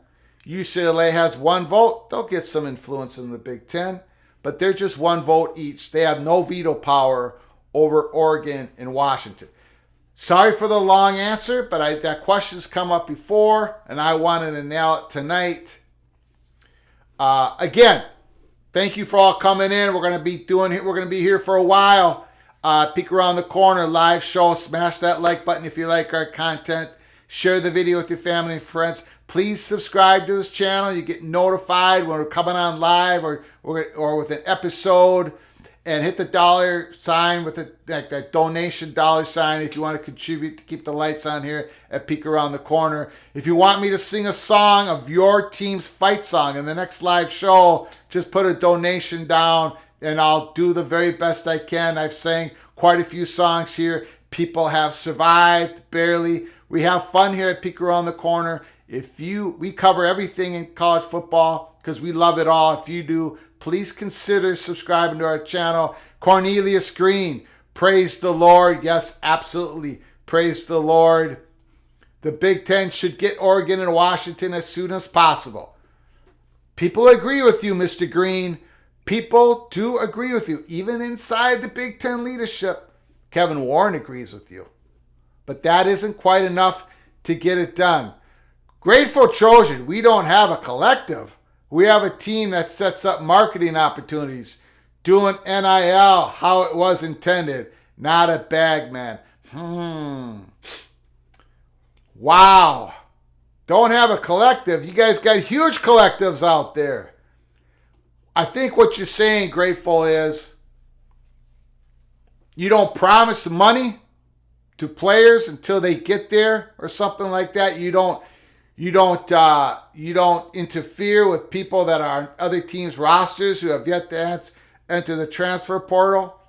UCLA has one vote. They'll get some influence in the Big Ten, but they're just one vote each. They have no veto power over Oregon and Washington. Sorry for the long answer, but that question's come up before, and I wanted to nail it tonight. Again, thank you for all coming in. We're going to be here for a while. Peek around the corner, live show. Smash that like button if you like our content. Share the video with your family and friends. Please subscribe to this channel. You get notified when we're coming on live or with an episode. And hit the dollar sign with that donation dollar sign if you want to contribute to keep the lights on here at Peek Around the Corner. If you want me to sing a song of your team's fight song in the next live show, just put a donation down and I'll do the very best I can. I've sang quite a few songs here. People have survived, barely. We have fun here at Peek Around the Corner. We cover everything in college football because we love it all. If you do, please consider subscribing to our channel. Cornelius Green, praise the Lord. Yes, absolutely. Praise the Lord. The Big Ten should get Oregon and Washington as soon as possible. People agree with you, Mr. Green. People do agree with you. Even inside the Big Ten leadership, Kevin Warren agrees with you. But that isn't quite enough to get it done. Grateful Trojan, we don't have a collective. We have a team that sets up marketing opportunities, doing NIL how it was intended, not a bag man. Wow. Don't have a collective. You guys got huge collectives out there. I think what you're saying, Grateful, is you don't promise money to players until they get there or something like that. You don't interfere with people that are on other teams' rosters who have yet to enter the transfer portal.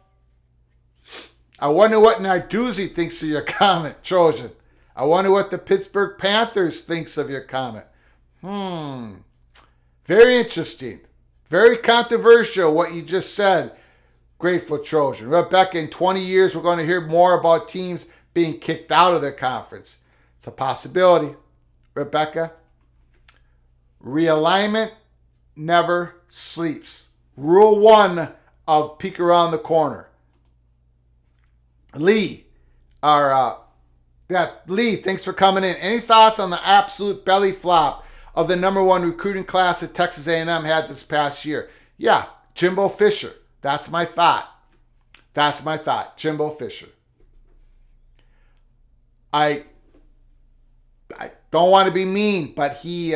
I wonder what Narduzzi thinks of your comment, Trojan. I wonder what the Pittsburgh Panthers thinks of your comment. Very interesting. Very controversial what you just said, Grateful Trojan. Rebecca, in 20 years, we're going to hear more about teams being kicked out of their conference. It's a possibility. Rebecca, realignment never sleeps. Rule 1 of Peek Around the Corner. Lee, Lee, thanks for coming in. Any thoughts on the absolute belly flop of the number 1 recruiting class that Texas A&M had this past year? Yeah, Jimbo Fisher. That's my thought. Jimbo Fisher. I don't want to be mean, but he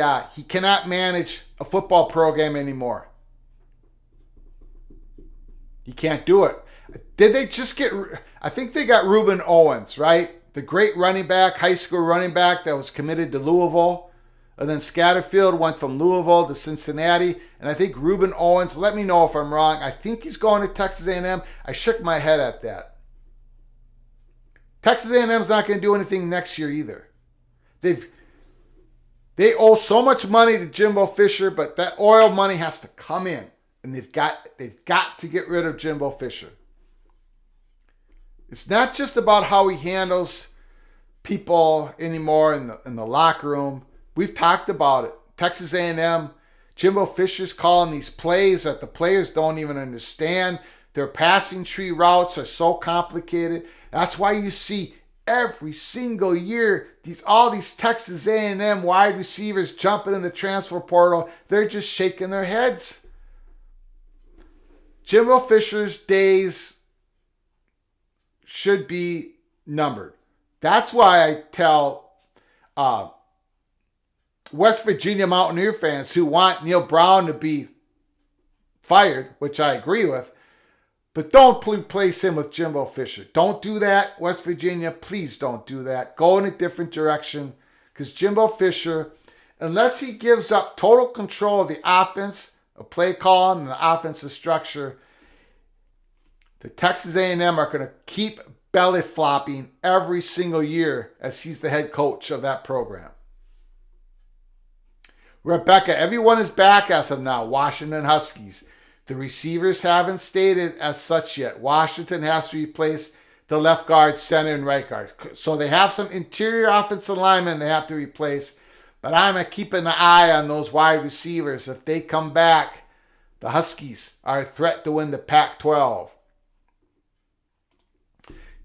cannot manage a football program anymore. He can't do it. Did they just get... I think they got Reuben Owens, right? The great running back, high school running back that was committed to Louisville. And then Scatterfield went from Louisville to Cincinnati. And I think Reuben Owens, let me know if I'm wrong, I think he's going to Texas A&M. I shook my head at that. Texas A&M's not going to do anything next year either. They owe so much money to Jimbo Fisher, but that oil money has to come in. And they've got to get rid of Jimbo Fisher. It's not just about how he handles people anymore in the locker room. We've talked about it. Texas A&M Jimbo Fisher's calling these plays that the players don't even understand. Their passing tree routes are so complicated. That's why you see every single year all these Texas A&M wide receivers jumping in the transfer portal. They're just shaking their heads. Jimbo Fisher's days should be numbered. That's why I tell West Virginia Mountaineer fans who want Neil Brown to be fired, which I agree with, but don't replace him with Jimbo Fisher. Don't do that, West Virginia. Please don't do that. Go in a different direction, because Jimbo Fisher, unless he gives up total control of the offense, a play call, and the offensive structure, the Texas A&M are going to keep belly flopping every single year as he's the head coach of that program. Rebecca, everyone is back as of now. Washington Huskies. The receivers haven't stated as such yet. Washington has to replace the left guard, center, and right guard. So they have some interior offensive linemen they have to replace. But I'm keeping an eye on those wide receivers. If they come back, the Huskies are a threat to win the Pac-12.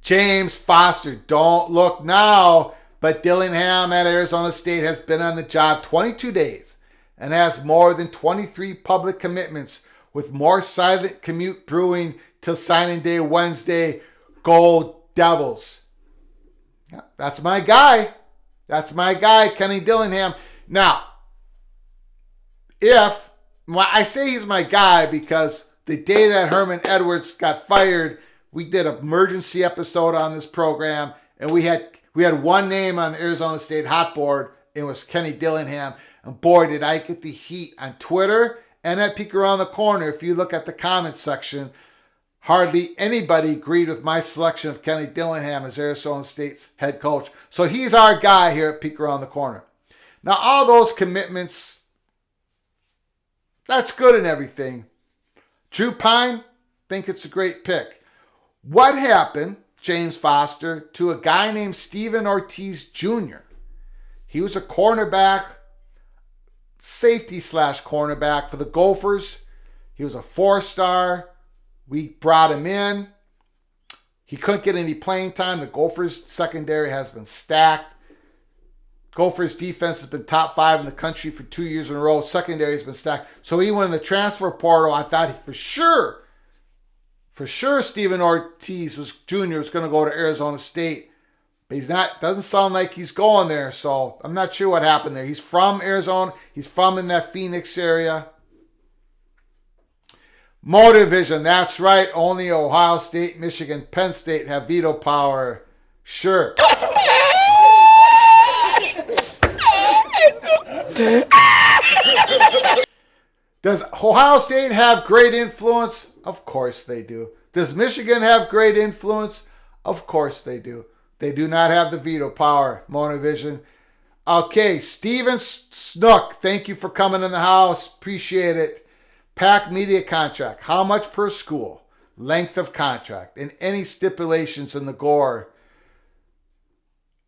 James Foster, don't look now, but Dillingham at Arizona State has been on the job 22 days and has more than 23 public commitments, with more silent commute brewing till signing day Wednesday. Go Devils. Yeah, that's my guy. That's my guy, Kenny Dillingham. Now, I say he's my guy because the day that Herman Edwards got fired, we did an emergency episode on this program, and we had one name on the Arizona State hot board. It was Kenny Dillingham. And boy, did I get the heat on Twitter and at Peek Around the Corner. If you look at the comments section, hardly anybody agreed with my selection of Kenny Dillingham as Arizona State's head coach. So he's our guy here at Peek Around the Corner. Now, all those commitments, that's good and everything. Drew Pyne, think it's a great pick. What happened, James Foster, to a guy named Steven Ortiz Jr.? He was a cornerback, safety/cornerback for the Gophers. He was a 4-star. We brought him in. He couldn't get any playing time. The Gophers secondary has been stacked. Gophers defense has been top 5 in the country for 2 years in a row. Secondary has been stacked. So he went in the transfer portal. I thought for sure Steven Ortiz Jr. was going to go to Arizona State. But he's not, doesn't sound like he's going there. So I'm not sure what happened there. He's from Arizona. He's from in that Phoenix area. Motivision, that's right. Only Ohio State, Michigan, Penn State have veto power. Sure. Does Ohio State have great influence? Of course they do. Does Michigan have great influence? Of course they do. They do not have the veto power, Motivision. Okay, Steven Snook, thank you for coming in the house. Appreciate it. PAC media contract. How much per school? Length of contract. And any stipulations in the gore.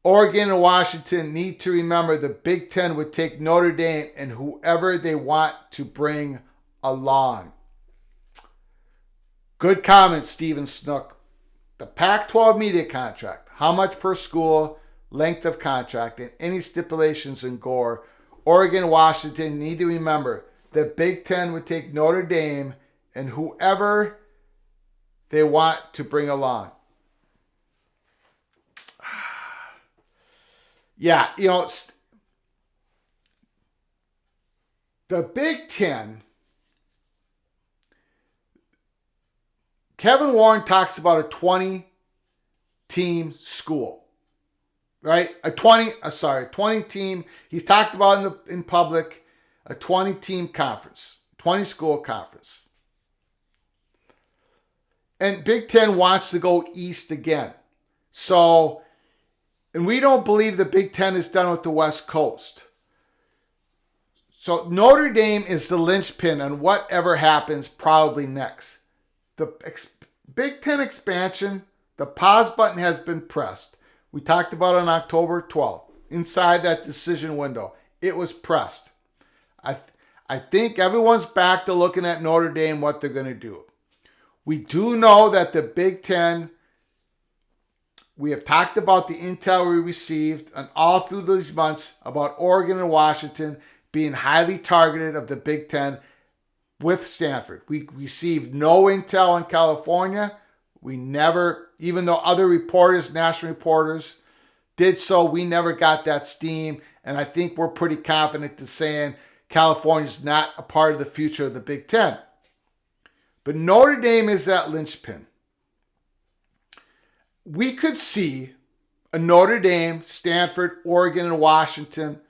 Oregon and Washington need to remember the Big Ten would take Notre Dame and whoever they want to bring along. Good comment, Steven Snook. The Pac-12 media contract. How much per school? Length of contract. And any stipulations in gore. Oregon and Washington need to remember the Big Ten would take Notre Dame and whoever they want to bring along. Yeah, the Big Ten, Kevin Warren talks about a 20-team school, right? A 20 team. He's talked about in public a 20-team conference, 20-school conference. And Big Ten wants to go east again. So, and we don't believe the Big Ten is done with the West Coast. So Notre Dame is the linchpin on whatever happens probably next. The Big Ten expansion, the pause button has been pressed. We talked about it on October 12th. Inside that decision window, it was pressed. I think everyone's back to looking at Notre Dame, what they're going to do. We do know that the Big Ten, we have talked about the intel we received and all through these months about Oregon and Washington being highly targeted of the Big Ten with Stanford. We received no intel in California. We never, even though other reporters, national reporters, did so, we never got that steam. And I think we're pretty confident to saying California is not a part of the future of the Big Ten. But Notre Dame is that linchpin. We could see a Notre Dame, Stanford, Oregon, and Washington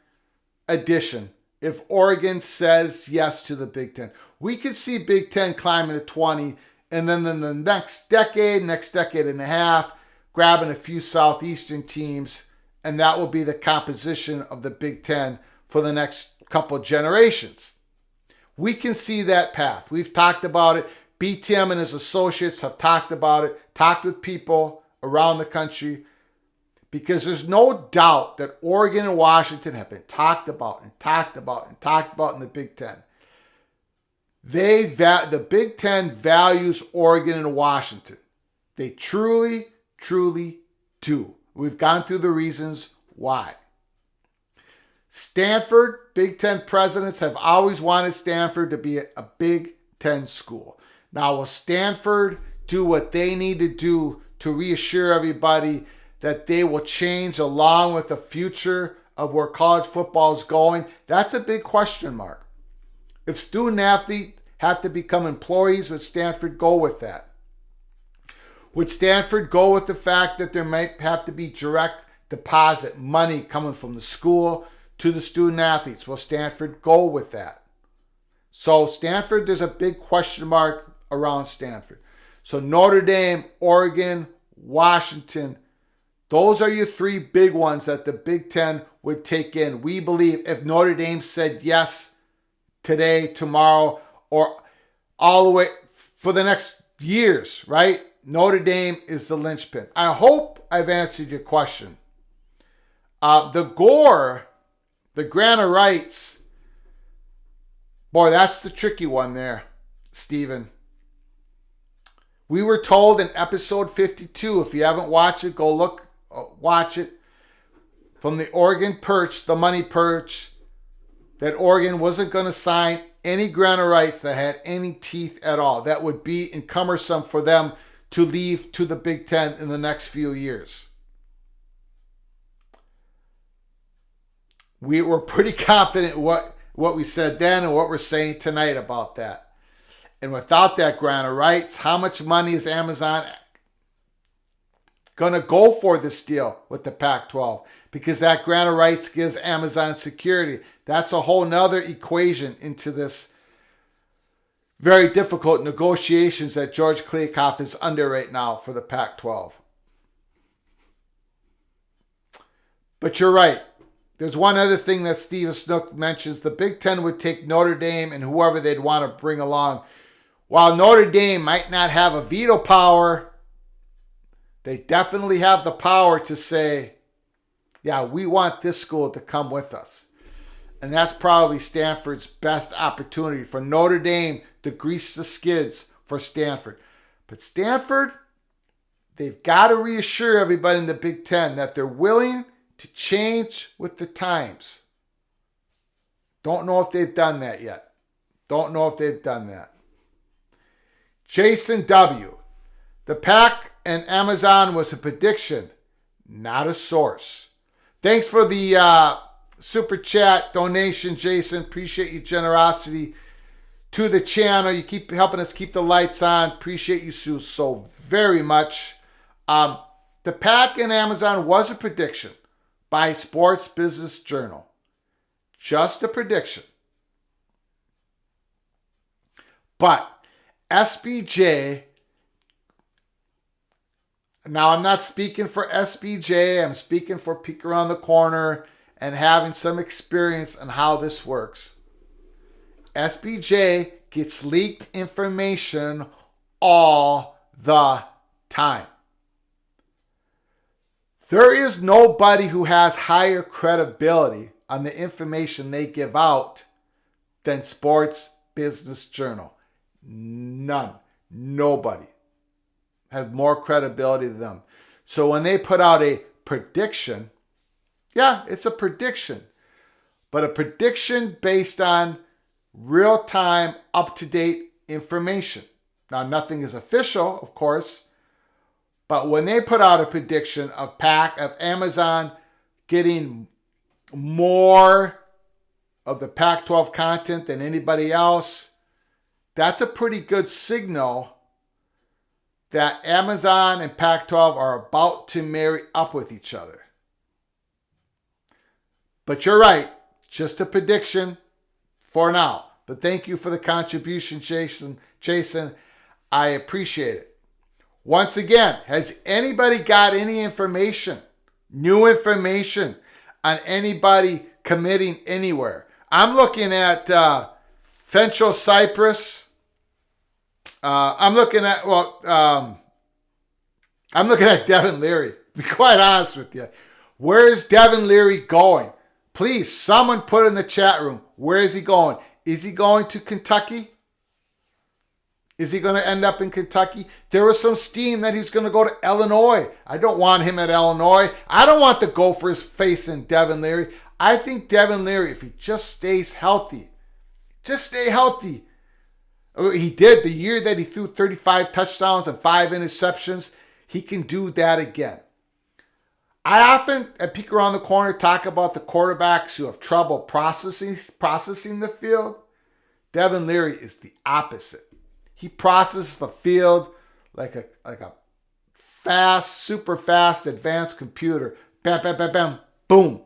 addition if Oregon says yes to the Big Ten. We could see Big Ten climbing to 20, and then in the next decade and a half, grabbing a few Southeastern teams, and that will be the composition of the Big Ten for the next couple generations. We can see that path. We've talked about it. BTM and his associates have talked about it, talked with people around the country, because there's no doubt that Oregon and Washington have been talked about in the Big Ten. The Big Ten values Oregon and Washington. They truly, truly do. We've gone through the reasons why. Stanford, Big Ten presidents have always wanted Stanford to be a Big Ten school. Now, will Stanford do what they need to do to reassure everybody that they will change along with the future of where college football is going? That's a big question mark. If student athletes have to become employees, would Stanford go with that? Would Stanford go with the fact that there might have to be direct deposit money coming from the school to the student athletes? Will Stanford go with that? So Stanford, there's a big question mark around Stanford. So Notre Dame, Oregon, Washington, those are your three big ones that the Big Ten would take in. We believe if Notre Dame said yes today, tomorrow, or all the way for the next years, right? Notre Dame is the linchpin. I hope I've answered your question. The grant of rights, boy, that's the tricky one there, Stephen. We were told in episode 52, if you haven't watched it, go watch it, from the Oregon Perch, the money perch, that Oregon wasn't going to sign any grant of rights that had any teeth at all. That would be cumbersome for them to leave to the Big Ten in the next few years. We were pretty confident what we said then and what we're saying tonight about that. And without that grant of rights, how much money is Amazon going to go for this deal with the Pac-12? Because that grant of rights gives Amazon security. That's a whole nother equation into this very difficult negotiations that George Kliavkoff is under right now for the Pac-12. But you're right. There's one other thing that Steve Snook mentions. The Big Ten would take Notre Dame and whoever they'd want to bring along. While Notre Dame might not have a veto power, they definitely have the power to say, yeah, we want this school to come with us. And that's probably Stanford's best opportunity for Notre Dame to grease the skids for Stanford. But Stanford, they've got to reassure everybody in the Big Ten that they're willing to change with the times. Don't know if they've done that yet. Jason W. The PAC and Amazon was a prediction, not a source. Thanks for the super chat donation, Jason. Appreciate your generosity to the channel. You keep helping us keep the lights on. Appreciate you so very much. The PAC and Amazon was a prediction by Sports Business Journal. Just a prediction. But SBJ, now I'm not speaking for SBJ, I'm speaking for Peek Around the Corner and having some experience on how this works. SBJ gets leaked information all the time. There is nobody who has higher credibility on the information they give out than Sports Business Journal. None. Nobody has more credibility than them. So when they put out a prediction, yeah, it's a prediction, but a prediction based on real-time, up-to-date information. Now, nothing is official, of course, but when they put out a prediction of PAC, of Amazon getting more of the Pac-12 content than anybody else, that's a pretty good signal that Amazon and Pac-12 are about to marry up with each other. But you're right, just a prediction for now. But thank you for the contribution, Jason. I appreciate it. Once again, has anybody got any information, new information on anybody committing anywhere? I'm looking at Fenchel Cypress. I'm looking at Devin Leary. To be quite honest with you, where is Devin Leary going? Please, someone put in the chat room. Where is he going? Is he going to Kentucky? Is he going to end up in Kentucky? There was some steam that he's going to go to Illinois. I don't want him at Illinois. I don't want the Gophers facing Devin Leary. I think Devin Leary, if he just stays healthy, just stay healthy. He did the year that he threw 35 touchdowns and 5 interceptions. He can do that again. I often, at Peek Around the Corner, talk about the quarterbacks who have trouble processing the field. Devin Leary is the opposite. He processes the field like a fast, super fast, advanced computer. Bam, bam, bam, bam, boom.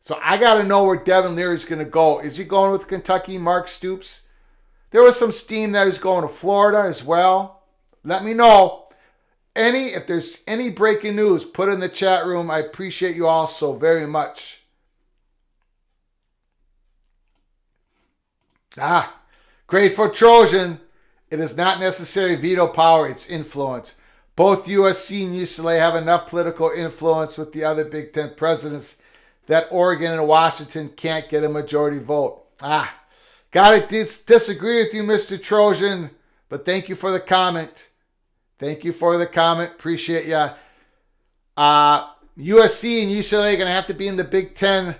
So I got to know where Devin Leary is going to go. Is he going with Kentucky, Mark Stoops? There was some steam that he's going to Florida as well. Let me know. If there's any breaking news, put in the chat room. I appreciate you all so very much. Grateful Trojan. It is not necessarily veto power, it's influence. Both USC and UCLA have enough political influence with the other Big Ten presidents that Oregon and Washington can't get a majority vote. Gotta disagree with you, Mr. Trojan, but thank you for the comment. Thank you for the comment. Appreciate ya. USC and UCLA are going to have to be in the Big Ten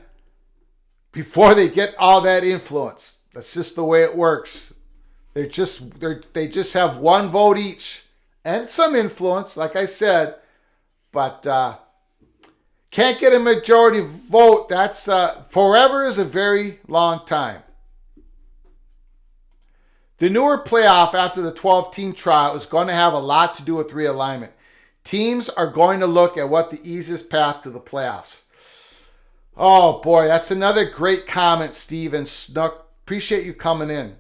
before they get all that influence. That's just the way it works. They just have one vote each and some influence, like I said, but can't get a majority vote. That's forever is a very long time. The newer playoff after the 12-team trial is going to have a lot to do with realignment. Teams are going to look at what the easiest path to the playoffs. Oh boy, that's another great comment, Steven Snook. Appreciate you coming in.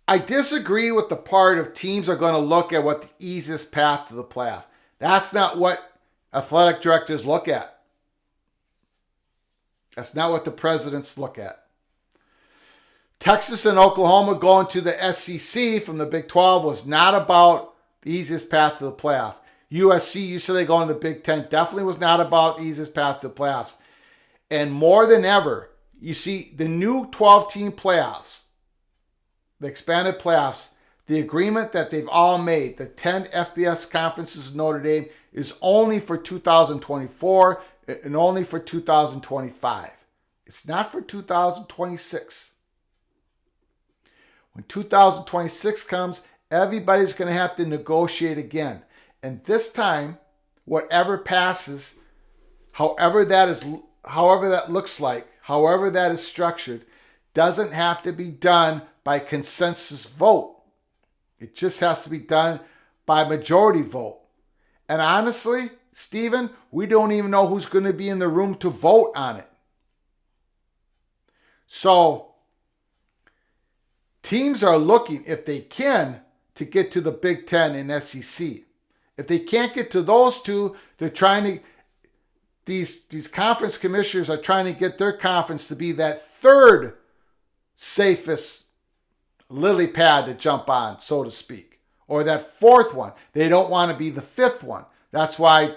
I disagree with the part of teams are going to look at what the easiest path to the playoff. That's not what athletic directors look at. That's not what the presidents look at. Texas and Oklahoma going to the SEC from the Big 12 was not about the easiest path to the playoff. USC, UCLA going to the Big 10 definitely was not about the easiest path to the playoffs. And more than ever, you see the new 12-team playoffs, the expanded playoffs, the agreement that they've all made, the 10 FBS conferences in Notre Dame, is only for 2024 and only for 2025. It's not for 2026. When 2026 comes, everybody's going to have to negotiate again. And this time, whatever passes, however that looks like, however that is structured, doesn't have to be done by consensus vote. It just has to be done by majority vote. And honestly, Stephen, we don't even know who's going to be in the room to vote on it. So, teams are looking, if they can, to get to the Big Ten and SEC. If they can't get to those two, they're trying to, these conference commissioners are trying to get their conference to be that third safest lily pad to jump on, so to speak, or that fourth one. They don't want to be the fifth one. That's why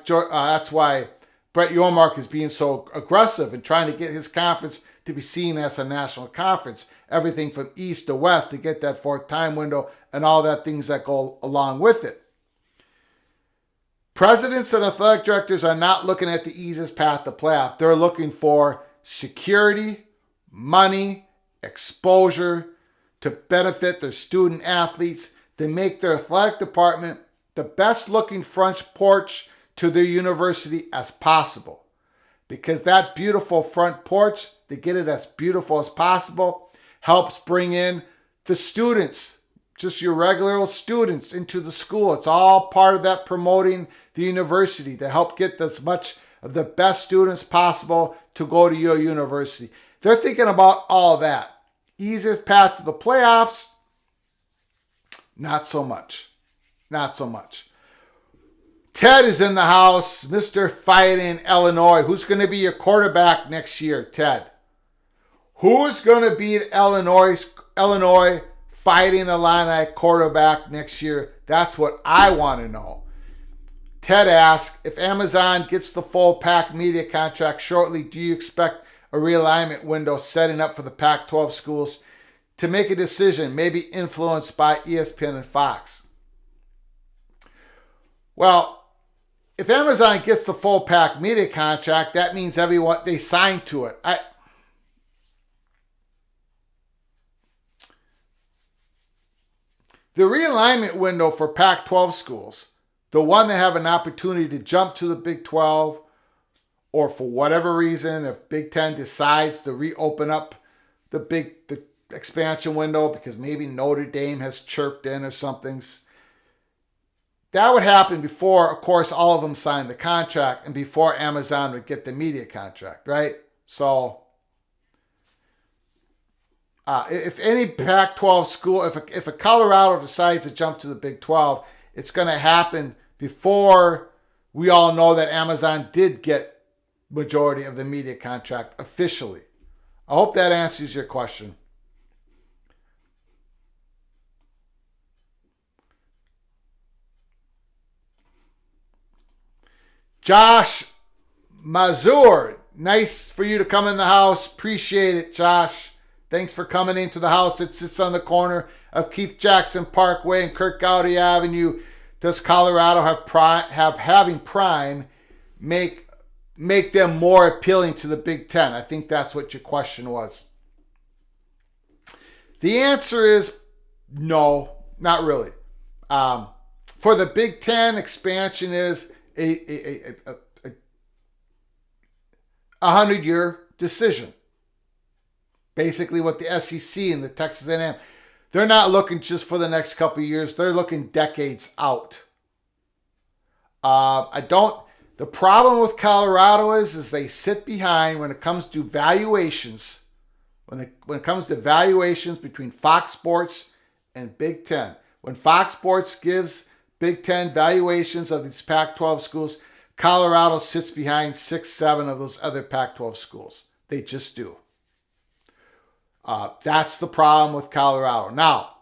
Brett Yormark is being so aggressive and trying to get his conference to be seen as a national conference. Everything from east to west to get that fourth time window and all that things that go along with it. Presidents and athletic directors are not looking at the easiest path to playoff. They're looking for security, money, exposure to benefit their student athletes, to make their athletic department the best looking front porch to their university as possible. Because that beautiful front porch, to get it as beautiful as possible, helps bring in the students, just your regular old students into the school. It's all part of that promoting the university to help get as much of the best students possible to go to your university. They're thinking about all that. Easiest path to the playoffs? Not so much. Not so much. Ted is in the house, Mr. Fighting Illinois. Who's going to be your quarterback next year, Ted? Who's going to be Illinois Fighting Illini quarterback next year? That's what I want to know. Ted asks, if Amazon gets the full PAC media contract shortly, do you expect a realignment window setting up for the Pac-12 schools to make a decision, maybe influenced by ESPN and Fox? Well, if Amazon gets the full PAC media contract, that means everyone, they signed to it. The realignment window for Pac-12 schools, the one that have an opportunity to jump to the Big 12, or for whatever reason, if Big 10 decides to reopen up the expansion window because maybe Notre Dame has chirped in or something, that would happen before, of course, all of them signed the contract and before Amazon would get the media contract, right? So if any Pac-12 school, if a Colorado decides to jump to the Big 12, it's going to happen before we all know that Amazon did get majority of the media contract officially. I hope that answers your question. Josh Mazur, nice for you to come in the house. Appreciate it, Josh. Thanks for coming into the house. It sits on the corner of Keith Jackson Parkway and Kirk Gowdy Avenue. Does Colorado having Prime make them more appealing to the Big Ten? I think that's what your question was. The answer is no, not really. For the Big Ten, expansion is a 100-year decision. Basically what the SEC and the Texas A&M, they're not looking just for the next couple of years. They're looking decades out. The problem with Colorado is they sit behind when it comes to valuations. When it comes to valuations between Fox Sports and Big Ten. When Fox Sports gives Big Ten valuations of these Pac-12 schools, Colorado sits behind 6, 7 of those other Pac-12 schools. They just do. That's the problem with Colorado. Now,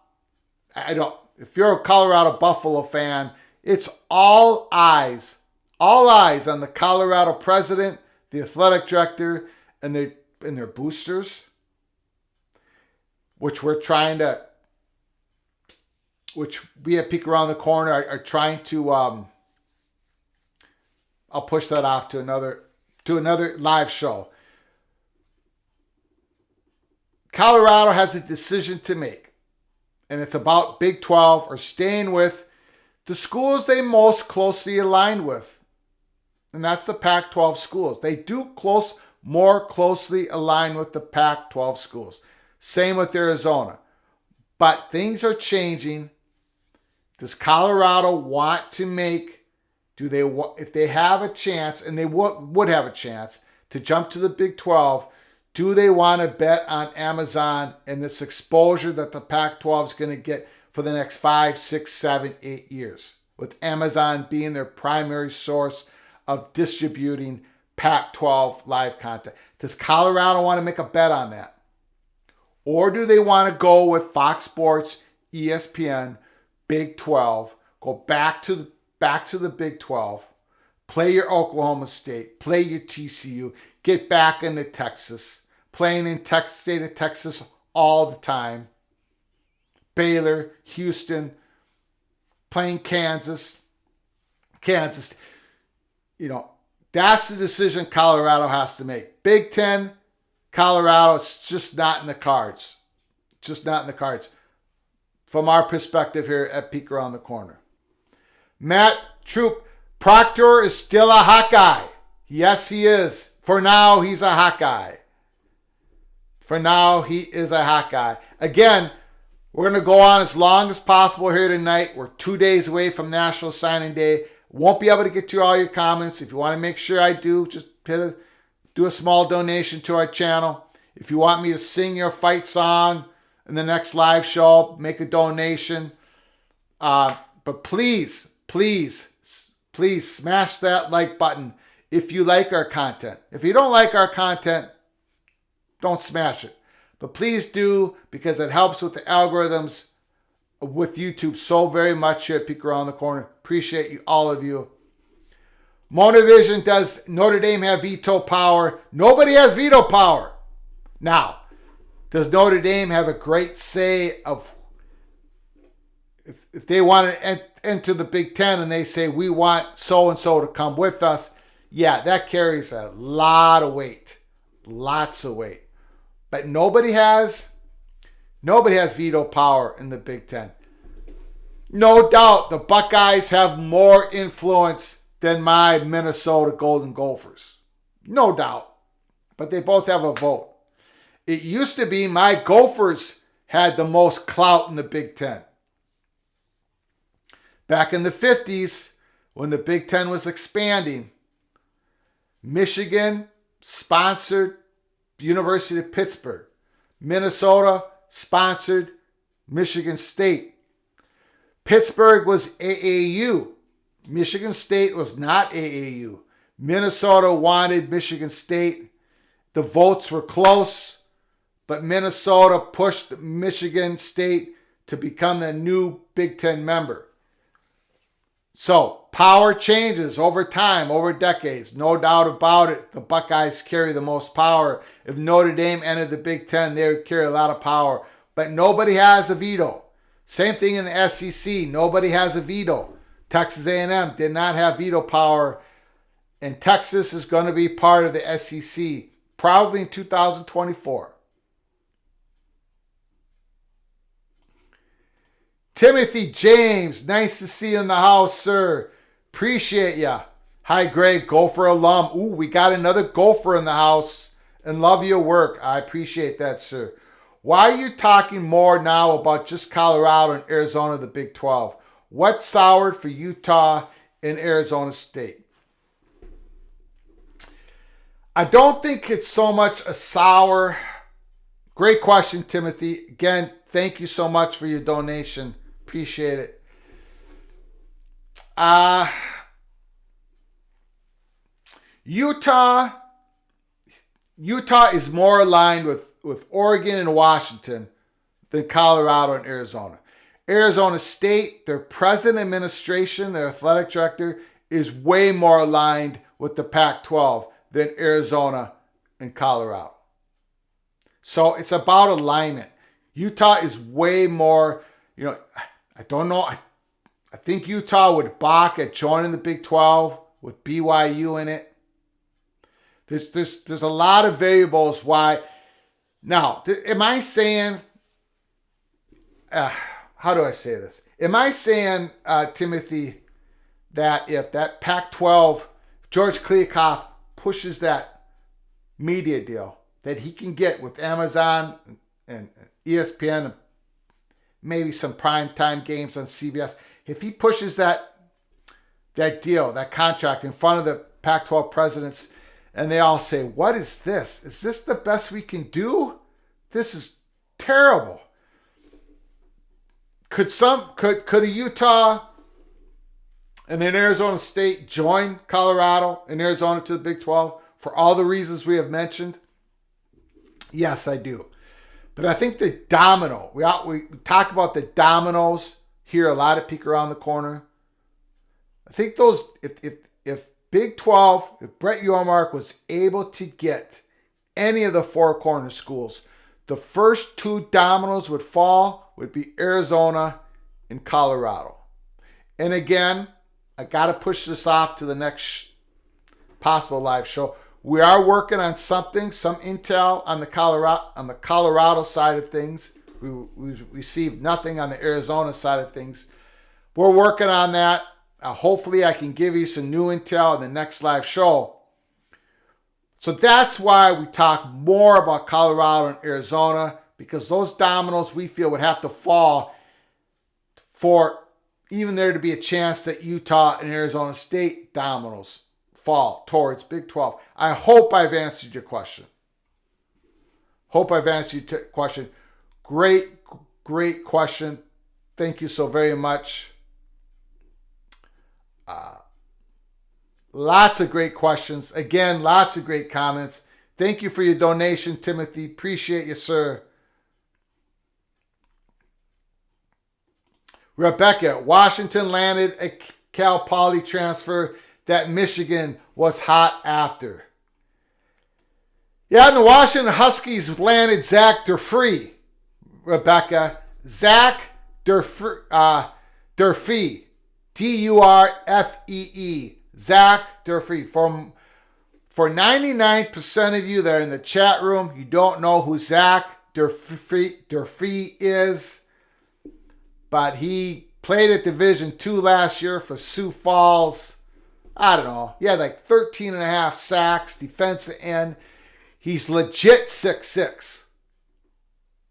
if you're a Colorado Buffalo fan, it's all eyes on the Colorado president, the athletic director, and their boosters, which we at Peek Around the Corner are trying to, I'll push that off to another live show. Colorado has a decision to make, and it's about Big 12 or staying with the schools they most closely aligned with, and that's the Pac-12 schools. They do more closely align with the Pac-12 schools. Same with Arizona. But things are changing. Does Colorado want to if they have a chance, and they would have a chance to jump to the Big 12, do they want to bet on Amazon and this exposure that the Pac-12 is going to get for the next 5, 6, 7, 8 years, with Amazon being their primary source of distributing Pac-12 live content? Does Colorado want to make a bet on that? Or do they want to go with Fox Sports, ESPN, Big 12, go back to the Big 12, Play your Oklahoma State. Play your TCU. Get back into Texas. Playing in Texas, state of Texas all the time. Baylor, Houston, playing Kansas. You know, that's the decision Colorado has to make. Big Ten, Colorado, it's just not in the cards. Just not in the cards. From our perspective here at Peek Around the Corner. Matt Troop, Proctor is still a Hawkeye. Yes, he is. For now, he's a Hawkeye. For now, he is a Hawkeye. Again, we're going to go on as long as possible here tonight. We're 2 days away from National Signing Day. Won't be able to get to all your comments. If you want to make sure I do, just do a small donation to our channel. If you want me to sing your fight song in the next live show, make a donation. But please smash that like button if you like our content. If you don't like our content, don't smash it. But please do, because it helps with the algorithms with YouTube so very much here at Peek Around the Corner. Appreciate you, all of you. Monovision, does Notre Dame have veto power? Nobody has veto power. Now, does Notre Dame have a great say of if they want to enter the Big Ten and they say we want so-and-so to come with us? Yeah, that carries a lot of weight. Lots of weight. But nobody has veto power in the Big Ten. No doubt the Buckeyes have more influence than my Minnesota Golden Gophers. No doubt. But they both have a vote. It used to be my Gophers had the most clout in the Big Ten. Back in the 50s, when the Big Ten was expanding, Michigan sponsored University of Pittsburgh. Minnesota sponsored Michigan State. Pittsburgh was AAU. Michigan State was not AAU. Minnesota wanted Michigan State. The votes were close, but Minnesota pushed Michigan State to become the new Big Ten member. So, power changes over time, over decades. No doubt about it. The Buckeyes carry the most power. If Notre Dame entered the Big Ten, they would carry a lot of power. But nobody has a veto. Same thing in the SEC. Nobody has a veto. Texas A&M did not have veto power. And Texas is going to be part of the SEC probably in 2024. Timothy James, nice to see you in the house, sir. Appreciate ya. Hi, Greg, Gopher alum. Ooh, we got another Gopher in the house and love your work. I appreciate that, sir. Why are you talking more now about just Colorado and Arizona, the Big 12? What soured for Utah and Arizona State? I don't think it's so much a sour. Great question, Timothy. Again, thank you so much for your donation. Appreciate it. Utah is more aligned with Oregon and Washington than Colorado and Arizona. Arizona State, their present administration, their athletic director, is way more aligned with the Pac-12 than Arizona and Colorado. So it's about alignment. Utah is way more, I don't know. I think Utah would balk at joining the Big 12 with BYU in it. There's a lot of variables why. Now, am I saying, how do I say this? Am I saying, Timothy, that if that Pac-12, George Kliavkoff pushes that media deal that he can get with Amazon and ESPN and maybe some primetime games on CBS, if he pushes that deal, that contract in front of the Pac-12 presidents, and they all say, what is this? Is this the best we can do? This is terrible. Could a Utah and an Arizona State join Colorado and Arizona to the Big 12 for all the reasons we have mentioned? Yes, I do. But I think the domino, we talk about the dominoes here a lot at Peek Around the Corner. I think those, if Big 12, if Brett Yormark was able to get any of the four corner schools, the first two dominoes would fall would be Arizona and Colorado. And again, I got to push this off to the next possible live show. We are working on something, some intel on the Colorado side of things. We received nothing on the Arizona side of things. We're working on that. Hopefully I can give you some new intel in the next live show. So that's why we talk more about Colorado and Arizona, because those dominoes we feel would have to fall for even there to be a chance that Utah and Arizona State dominoes fall towards Big 12. I hope I've answered your question. Great question. Thank you so very much. Lots of great questions. Again, lots of great comments. Thank you for your donation, Timothy. Appreciate you, sir. Rebecca, Washington landed a Cal Poly transfer that Michigan was hot after. Yeah, and the Washington Huskies landed Zach Durfee. Rebecca, Zach Durfee, Durfee, Zach Durfee. For 99% of you that are in the chat room, you don't know who Zach Durfee is, but he played at Division II last year for Sioux Falls. I don't know. He had like 13 and a half sacks, defensive end. He's legit 6'6".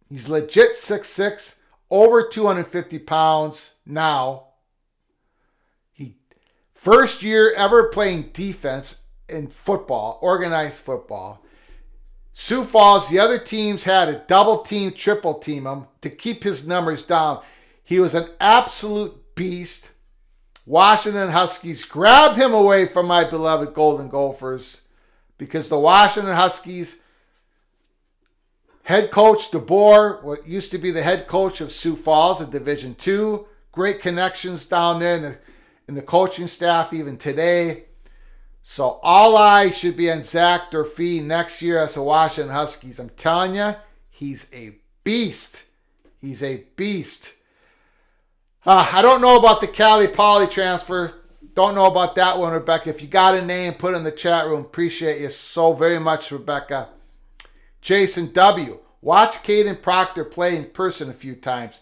He's legit 6'6", over 250 pounds now. He first year ever playing defense in football, organized football. Sioux Falls, the other teams had a double team, triple team him to keep his numbers down. He was an absolute beast. Washington Huskies grabbed him away from my beloved Golden Gophers because the Washington Huskies head coach DeBoer, what used to be the head coach of Sioux Falls of Division II, great connections down there in the coaching staff even today. So all eyes should be on Zach Durfee next year as the Washington Huskies. I'm telling you, he's a beast. He's a beast. I don't know about the Cali Poly transfer. Don't know about that one, Rebecca. If you got a name, put it in the chat room. Appreciate you so very much, Rebecca. Jason W. Watch Caden Proctor play in person a few times.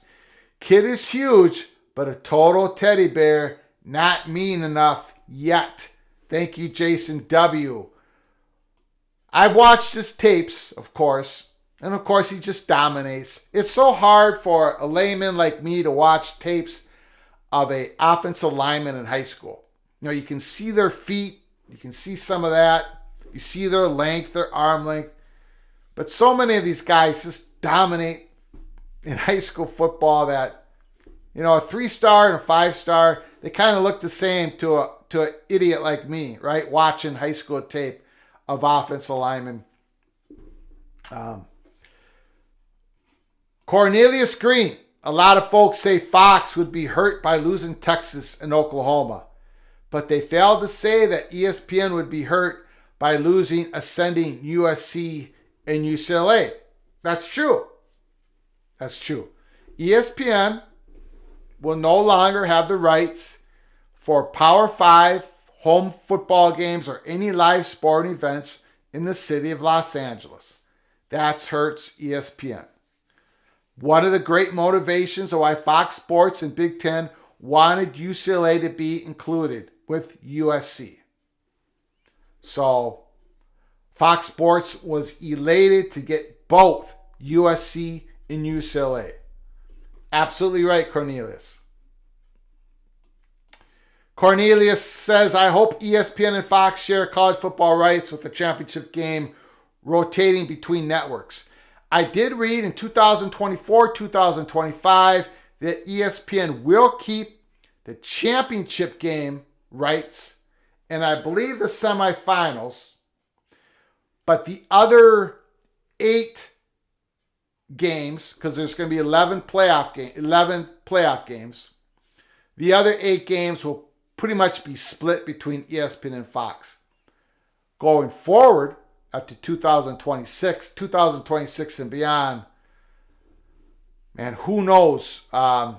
Kid is huge, but a total teddy bear. Not mean enough yet. Thank you, Jason W. I've watched his tapes, of course. And of course, he just dominates. It's so hard for a layman like me to watch tapes of an offensive lineman in high school. You know, you can see their feet. You can see some of that. You see their length, their arm length. But so many of these guys just dominate in high school football that, you know, a 3-star and a 5-star, they kind of look the same to an idiot like me, right? Watching high school tape of offensive linemen. Cornelius Green. A lot of folks say Fox would be hurt by losing Texas and Oklahoma, but they failed to say that ESPN would be hurt by losing ascending USC and UCLA. That's true. That's true. ESPN will no longer have the rights for Power 5 home football games or any live sporting events in the city of Los Angeles. That hurts ESPN. One of the great motivations of why Fox Sports and Big Ten wanted UCLA to be included with USC. So Fox Sports was elated to get both USC and UCLA. Absolutely right, Cornelius. Cornelius says, I hope ESPN and Fox share college football rights with the championship game rotating between networks. I did read in 2024, 2025 that ESPN will keep the championship game rights and I believe the semifinals, but the other 8 games, because there's going to be 11 playoff games, the other 8 games will pretty much be split between ESPN and Fox. Going forward, after 2026 and beyond, man, who knows? There's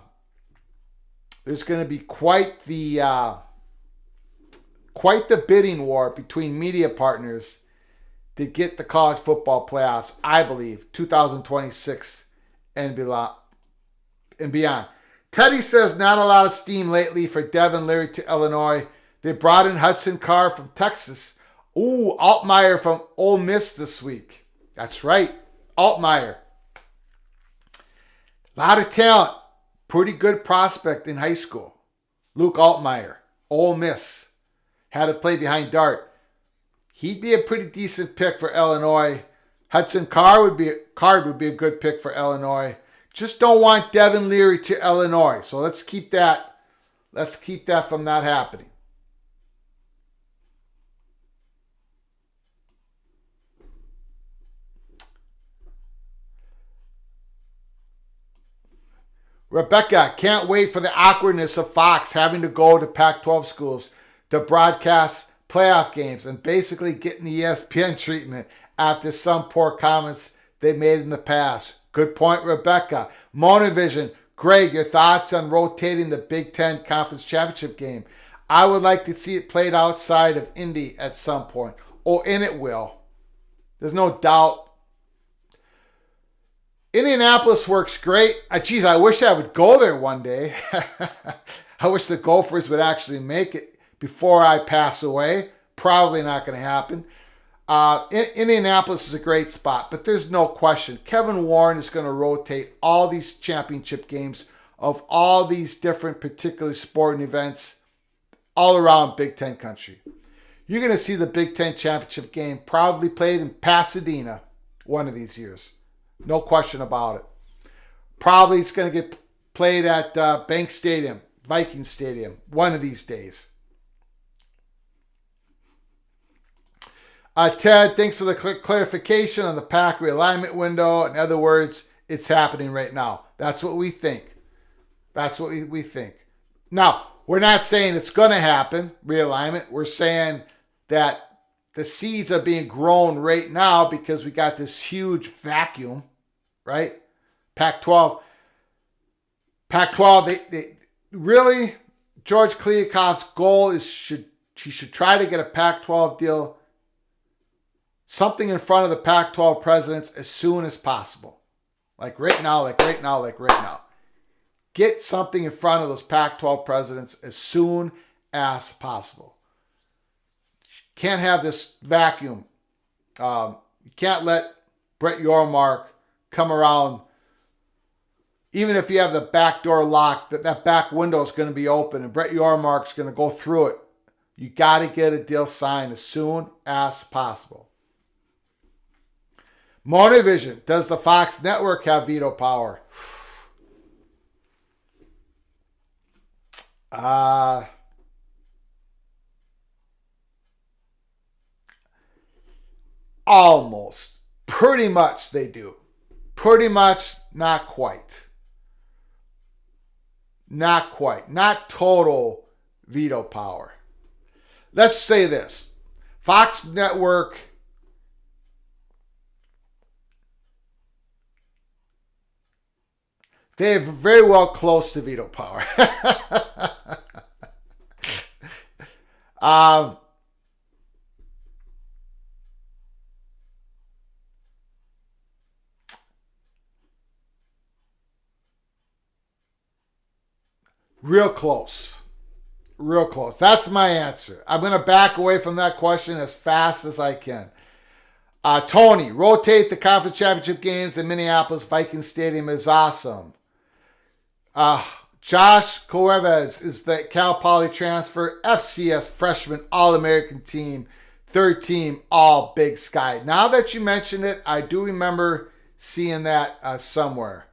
going to be quite the bidding war between media partners to get the college football playoffs, I believe, 2026 and beyond. Teddy says not a lot of steam lately for Devin Leary to Illinois. They brought in Hudson Card from Texas. Ooh, Altmaier from Ole Miss this week. That's right, Altmaier. A lot of talent. Pretty good prospect in high school. Luke Altmaier, Ole Miss. Had to play behind Dart. He'd be a pretty decent pick for Illinois. Hudson Card would be a good pick for Illinois. Just don't want Devin Leary to Illinois. So let's keep that from not happening. Rebecca, can't wait for the awkwardness of Fox having to go to Pac-12 schools to broadcast playoff games and basically getting the ESPN treatment after some poor comments they made in the past. Good point, Rebecca. Monovision, Greg, your thoughts on rotating the Big Ten Conference Championship game? I would like to see it played outside of Indy at some point. Oh, and it will. There's no doubt. Indianapolis works great. Geez, I wish I would go there one day. I wish the Gophers would actually make it before I pass away. Probably not going to happen. Indianapolis is a great spot, but there's no question. Kevin Warren is going to rotate all these championship games of all these different particular sporting events all around Big Ten country. You're going to see the Big Ten championship game probably played in Pasadena one of these years. No question about it. Probably it's going to get played at Bank Stadium, Viking Stadium, one of these days. Ted, thanks for the clarification on the PAC realignment window. In other words, it's happening right now. That's what we think. That's what we think. Now, we're not saying it's going to happen, realignment. We're saying that the seeds are being grown right now because we got this huge vacuum, right? Pac-12, they really, George Kliakoff's goal is he should try to get a Pac-12 deal, something in front of the Pac-12 presidents as soon as possible. Like right now. Get something in front of those Pac-12 presidents as soon as possible. Can't have this vacuum. You can't let Brett Yormark come around. Even if you have the back door locked, that back window is going to be open and Brett Yormark's going to go through it. You got to get a deal signed as soon as possible. Monovision, does the Fox network have veto power? Almost. Pretty much they do. Pretty much, not quite. Not quite. Not total veto power. Let's say this. Fox Network they're very well close to veto power. Real close. Real close. That's my answer. I'm going to back away from that question as fast as I can. Tony, rotate the conference championship games in Minneapolis Viking Stadium is awesome. Josh Cuevas is the Cal Poly transfer, FCS freshman All-American team, third team All Big Sky. Now that you mention it, I do remember seeing that somewhere.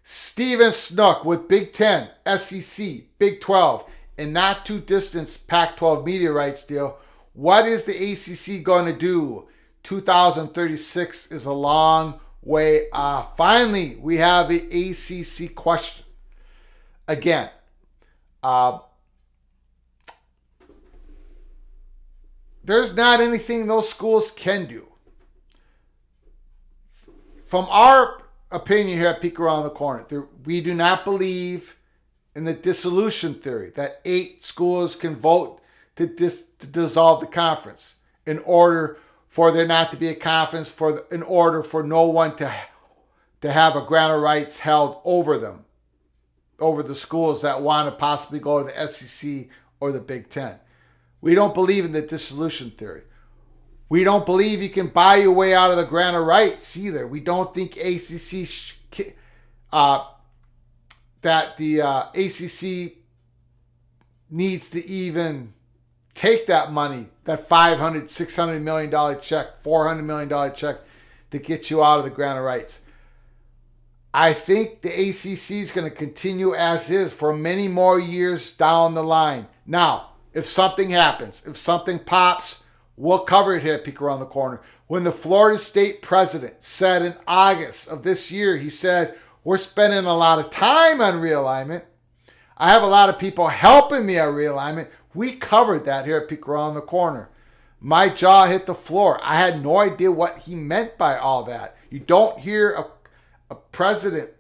Steven Snook with Big Ten, SEC, Big 12, and not too distant Pac-12 media rights deal. What is the ACC going to do? 2036 is a long way off. Finally, we have an ACC question. again, there's not anything those schools can do. From our opinion here at Peek Around the Corner, we do not believe in the dissolution theory that 8 schools can vote to dissolve the conference in order for there not to be a conference, in order for no one to have a grant of rights held over them, over the schools that want to possibly go to the SEC or the Big Ten. We don't believe in the dissolution theory. We don't believe you can buy your way out of the grant of rights either. We don't think that the ACC needs to even take that money, that $500, $600 million check, $400 million check to get you out of the grant of rights. I think the ACC is going to continue as is for many more years down the line. Now, if something happens, if something pops, we'll cover it here at Peek Around the Corner. When the Florida State president said in August of this year, he said, we're spending a lot of time on realignment. I have a lot of people helping me on realignment. We covered that here at Peek Around the Corner. My jaw hit the floor. I had no idea what he meant by all that. You don't hear a president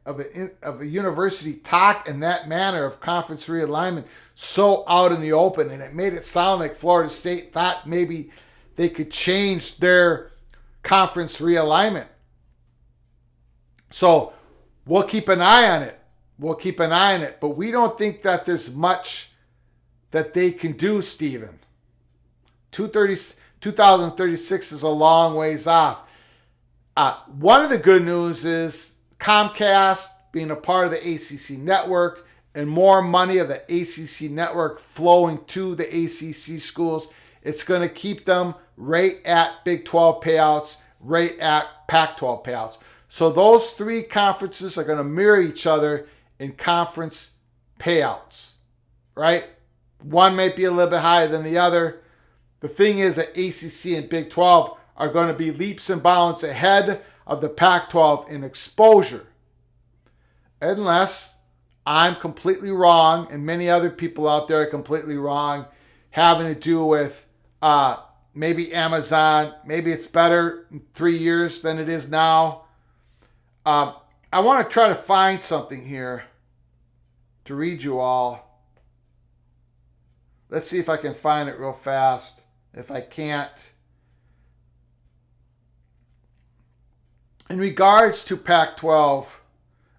of a university talk in that manner of conference realignment so out in the open, and it made it sound like Florida State thought maybe they could change their conference realignment. So we'll keep an eye on it. But we don't think that there's much that they can do, Stephen. 2036 is a long ways off. One of the good news is Comcast being a part of the ACC network and more money of the ACC network flowing to the ACC schools. It's going to keep them right at Big 12 payouts, right at Pac-12 payouts. So those 3 conferences are going to mirror each other in conference payouts, right? One might be a little bit higher than the other. The thing is that ACC and Big 12 are going to be leaps and bounds ahead of the Pac-12 in exposure. Unless I'm completely wrong, and many other people out there are completely wrong, having to do with maybe Amazon, maybe it's better in 3 years than it is now. I want to try to find something here to read you all. Let's see if I can find it real fast. If I can't. In regards to Pac-12,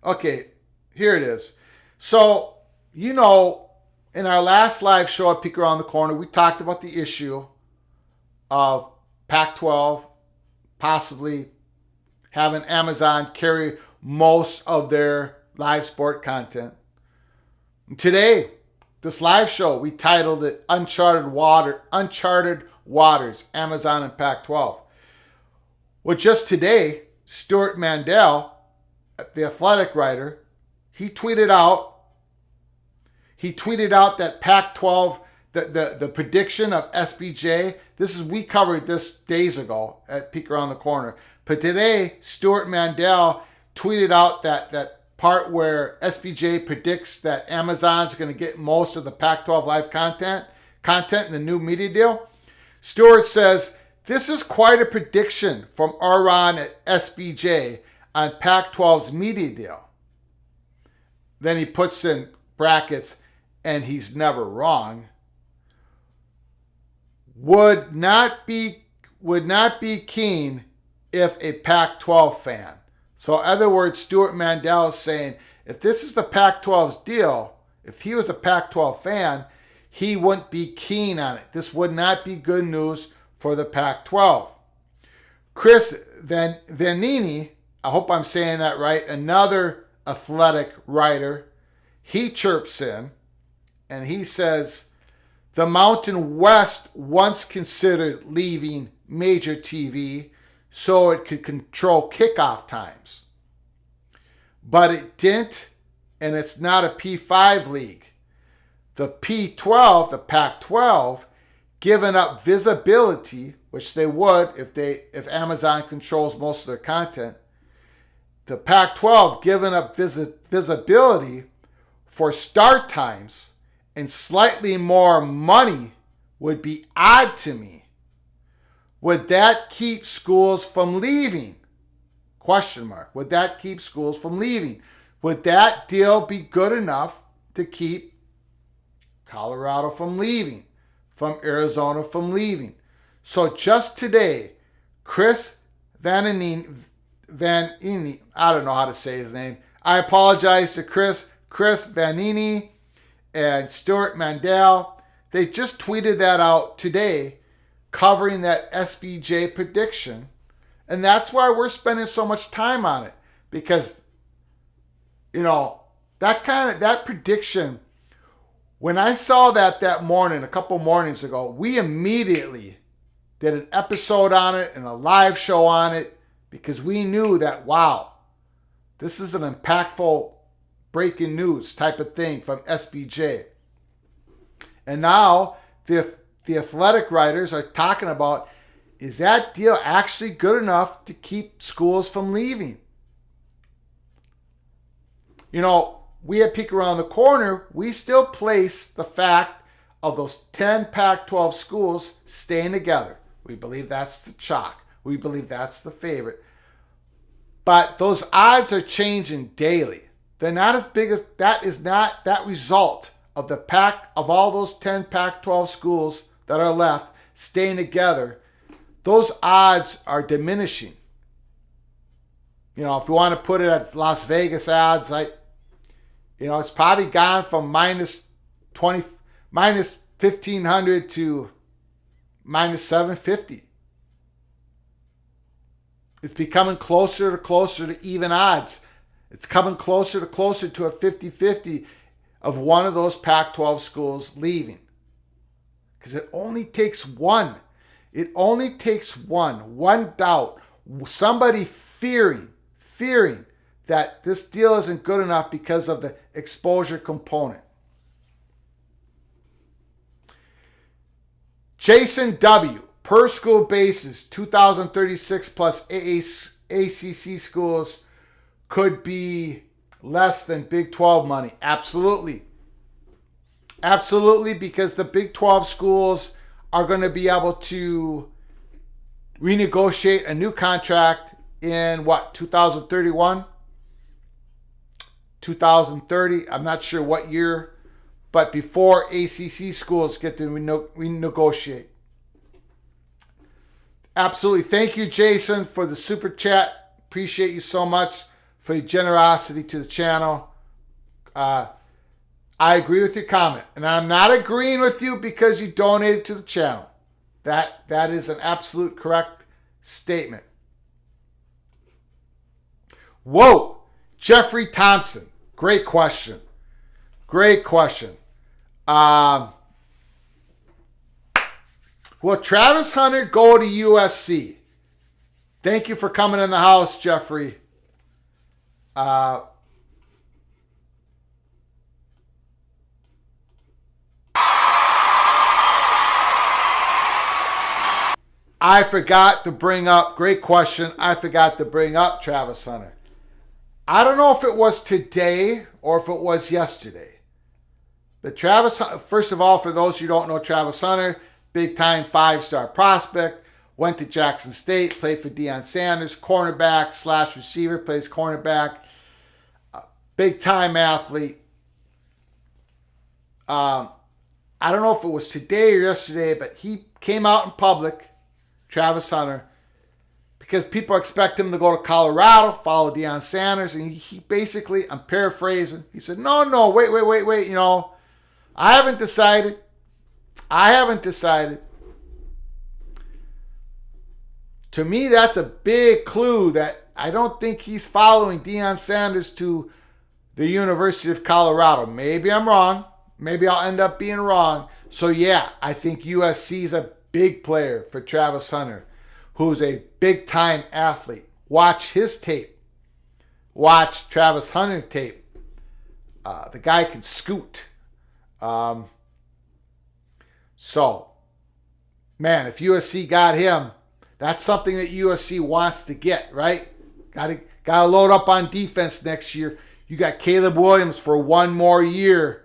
okay, here it is. So, in our last live show at Peek Around the Corner, we talked about the issue of Pac-12 possibly having Amazon carry most of their live sport content. Today, this live show, we titled it Uncharted Waters, Amazon and Pac-12. Well, just today, Stuart Mandel, the athletic writer, he tweeted out that Pac-12, the prediction of SBJ, we covered this days ago at Peek Around the Corner. But today, Stuart Mandel tweeted out that part where SBJ predicts that Amazon's going to get most of the Pac-12 live content in the new media deal. Stuart says, this is quite a prediction from Aaron at SBJ on Pac-12's media deal. Then he puts in brackets, and he's never wrong. Would not be keen if a Pac-12 fan. So in other words, Stuart Mandel is saying, if this is the Pac-12's deal, if he was a Pac-12 fan, he wouldn't be keen on it. This would not be good news for the Pac-12. Chris Vanini, I hope I'm saying that right, another athletic writer, he chirps in and he says, the Mountain West once considered leaving major TV so it could control kickoff times. But it didn't, and it's not a P5 league. The P12, the Pac-12, given up visibility, which they would if Amazon controls most of their content. The Pac-12 giving up visibility for start times and slightly more money would be odd to me. Would that keep schools from leaving? Question mark. Would that keep schools from leaving? Would that deal be good enough to keep Colorado from leaving, from Arizona from leaving? So just today, Chris Vanini, I don't know how to say his name. I apologize to Chris Vanini and Stuart Mandel. They just tweeted that out today, covering that SBJ prediction. And that's why we're spending so much time on it. Because, that prediction, when I saw that morning, a couple mornings ago, we immediately did an episode on it and a live show on it because we knew that, wow, this is an impactful breaking news type of thing from SBJ. And now the athletic writers are talking about, is that deal actually good enough to keep schools from leaving? We at Peek Around the Corner, we still place the fact of those 10 Pac-12 schools staying together. We believe that's the chalk. We believe that's the favorite. But those odds are changing daily. They're not as big as, that is not that result of the of all those 10 Pac-12 schools that are left staying together. Those odds are diminishing. If you want to put it at Las Vegas odds, it's probably gone from minus 1,500 to minus 750. It's becoming closer to even odds. It's coming closer to a 50-50 of one of those Pac-12 schools leaving. Because it only takes one. It only takes one doubt. Somebody fearing that this deal isn't good enough because of the exposure component. Jason W. Per school basis, 2,036 plus ACC schools could be less than Big 12 money. Absolutely. Absolutely, because the Big 12 schools are going to be able to renegotiate a new contract in 2031? 2030, I'm not sure what year, but before ACC schools get to renegotiate. Absolutely. Thank you, Jason, for the super chat. Appreciate you so much for your generosity to the channel. I agree with your comment. And I'm not agreeing with you because you donated to the channel. That is an absolute correct statement. Whoa! Jeffrey Thompson. Great question. Great question. Will Travis Hunter go to USC? Thank you for coming in the house, Jeffrey. I forgot to bring up, great question, I forgot to bring up Travis Hunter. I don't know if it was today or if it was yesterday. But first of all, for those who don't know Travis Hunter, big-time 5-star prospect, went to Jackson State, played for Deion Sanders, cornerback / receiver, plays cornerback, big-time athlete. I don't know if it was today or yesterday, but he came out in public, Travis Hunter, because people expect him to go to Colorado, follow Deion Sanders, and he basically, I'm paraphrasing, he said, no, wait, I haven't decided. To me, that's a big clue that I don't think he's following Deion Sanders to the University of Colorado. Maybe I'm wrong. Maybe I'll end up being wrong. So yeah, I think USC is a big player for Travis Hunter, who's a big-time athlete. Watch his tape. Watch Travis Hunter tape. The guy can scoot. So, man, if USC got him, that's something that USC wants to get, right? Got to load up on defense next year. You got Caleb Williams for one more year.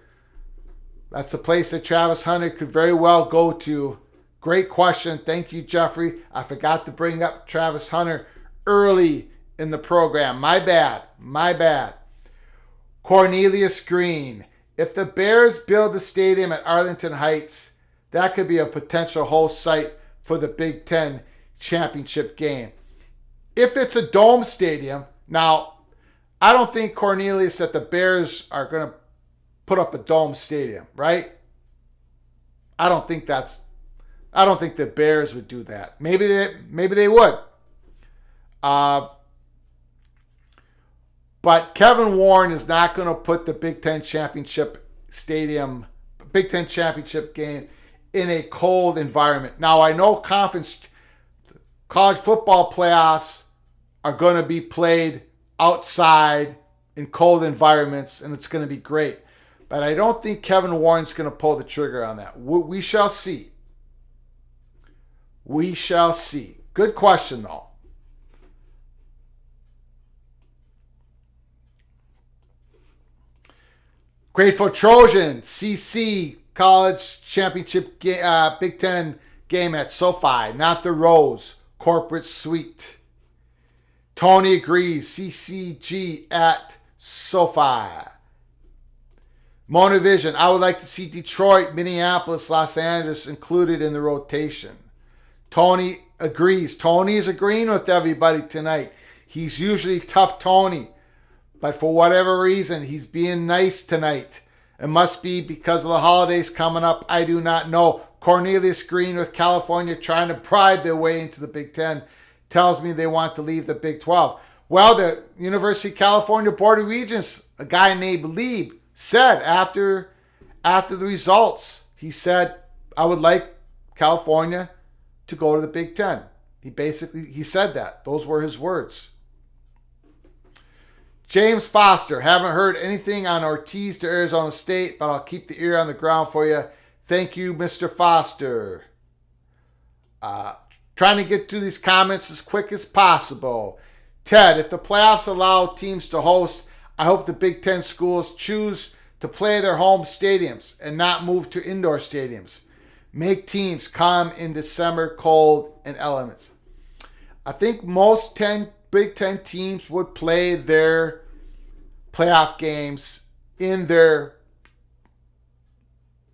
That's a place that Travis Hunter could very well go to. Great question. Thank you, Jeffrey. I forgot to bring up Travis Hunter early in the program. My bad. Cornelius Green. If the Bears build the stadium at Arlington Heights, that could be a potential host site for the Big Ten championship game. If it's a dome stadium, now, I don't think, Cornelius, that the Bears are going to put up a dome stadium, right? I don't think the Bears would do that. Maybe they would. But Kevin Warren is not going to put the Big Ten championship game in a cold environment. Now, I know college football playoffs are going to be played outside in cold environments, and it's going to be great. But I don't think Kevin Warren's going to pull the trigger on that. We shall see. We shall see. Good question, though. Grateful Trojan, CC, college championship Big Ten game at SoFi, not the Rose, corporate suite. Tony agrees, CCG at SoFi. Monavision, I would like to see Detroit, Minneapolis, Los Angeles included in the rotation. Tony agrees. Tony is agreeing with everybody tonight. He's usually tough Tony. But for whatever reason, he's being nice tonight. It must be because of the holidays coming up. I do not know. Cornelius Green with California trying to bribe their way into the Big Ten tells me they want to leave the Big 12. Well, the University of California Board of Regents, a guy named Lieb, said after the results, he said, I would like California to go to the Big Ten. He said that. Those were his words. James Foster, haven't heard anything on Ortiz to Arizona State, but I'll keep the ear on the ground for you. Thank you, Mr. Foster. Trying to get to these comments as quick as possible. Ted, if the playoffs allow teams to host, I hope the Big Ten schools choose to play their home stadiums and not move to indoor stadiums. Make teams come in December, cold and elements. I think most Big Ten teams would play their playoff games in their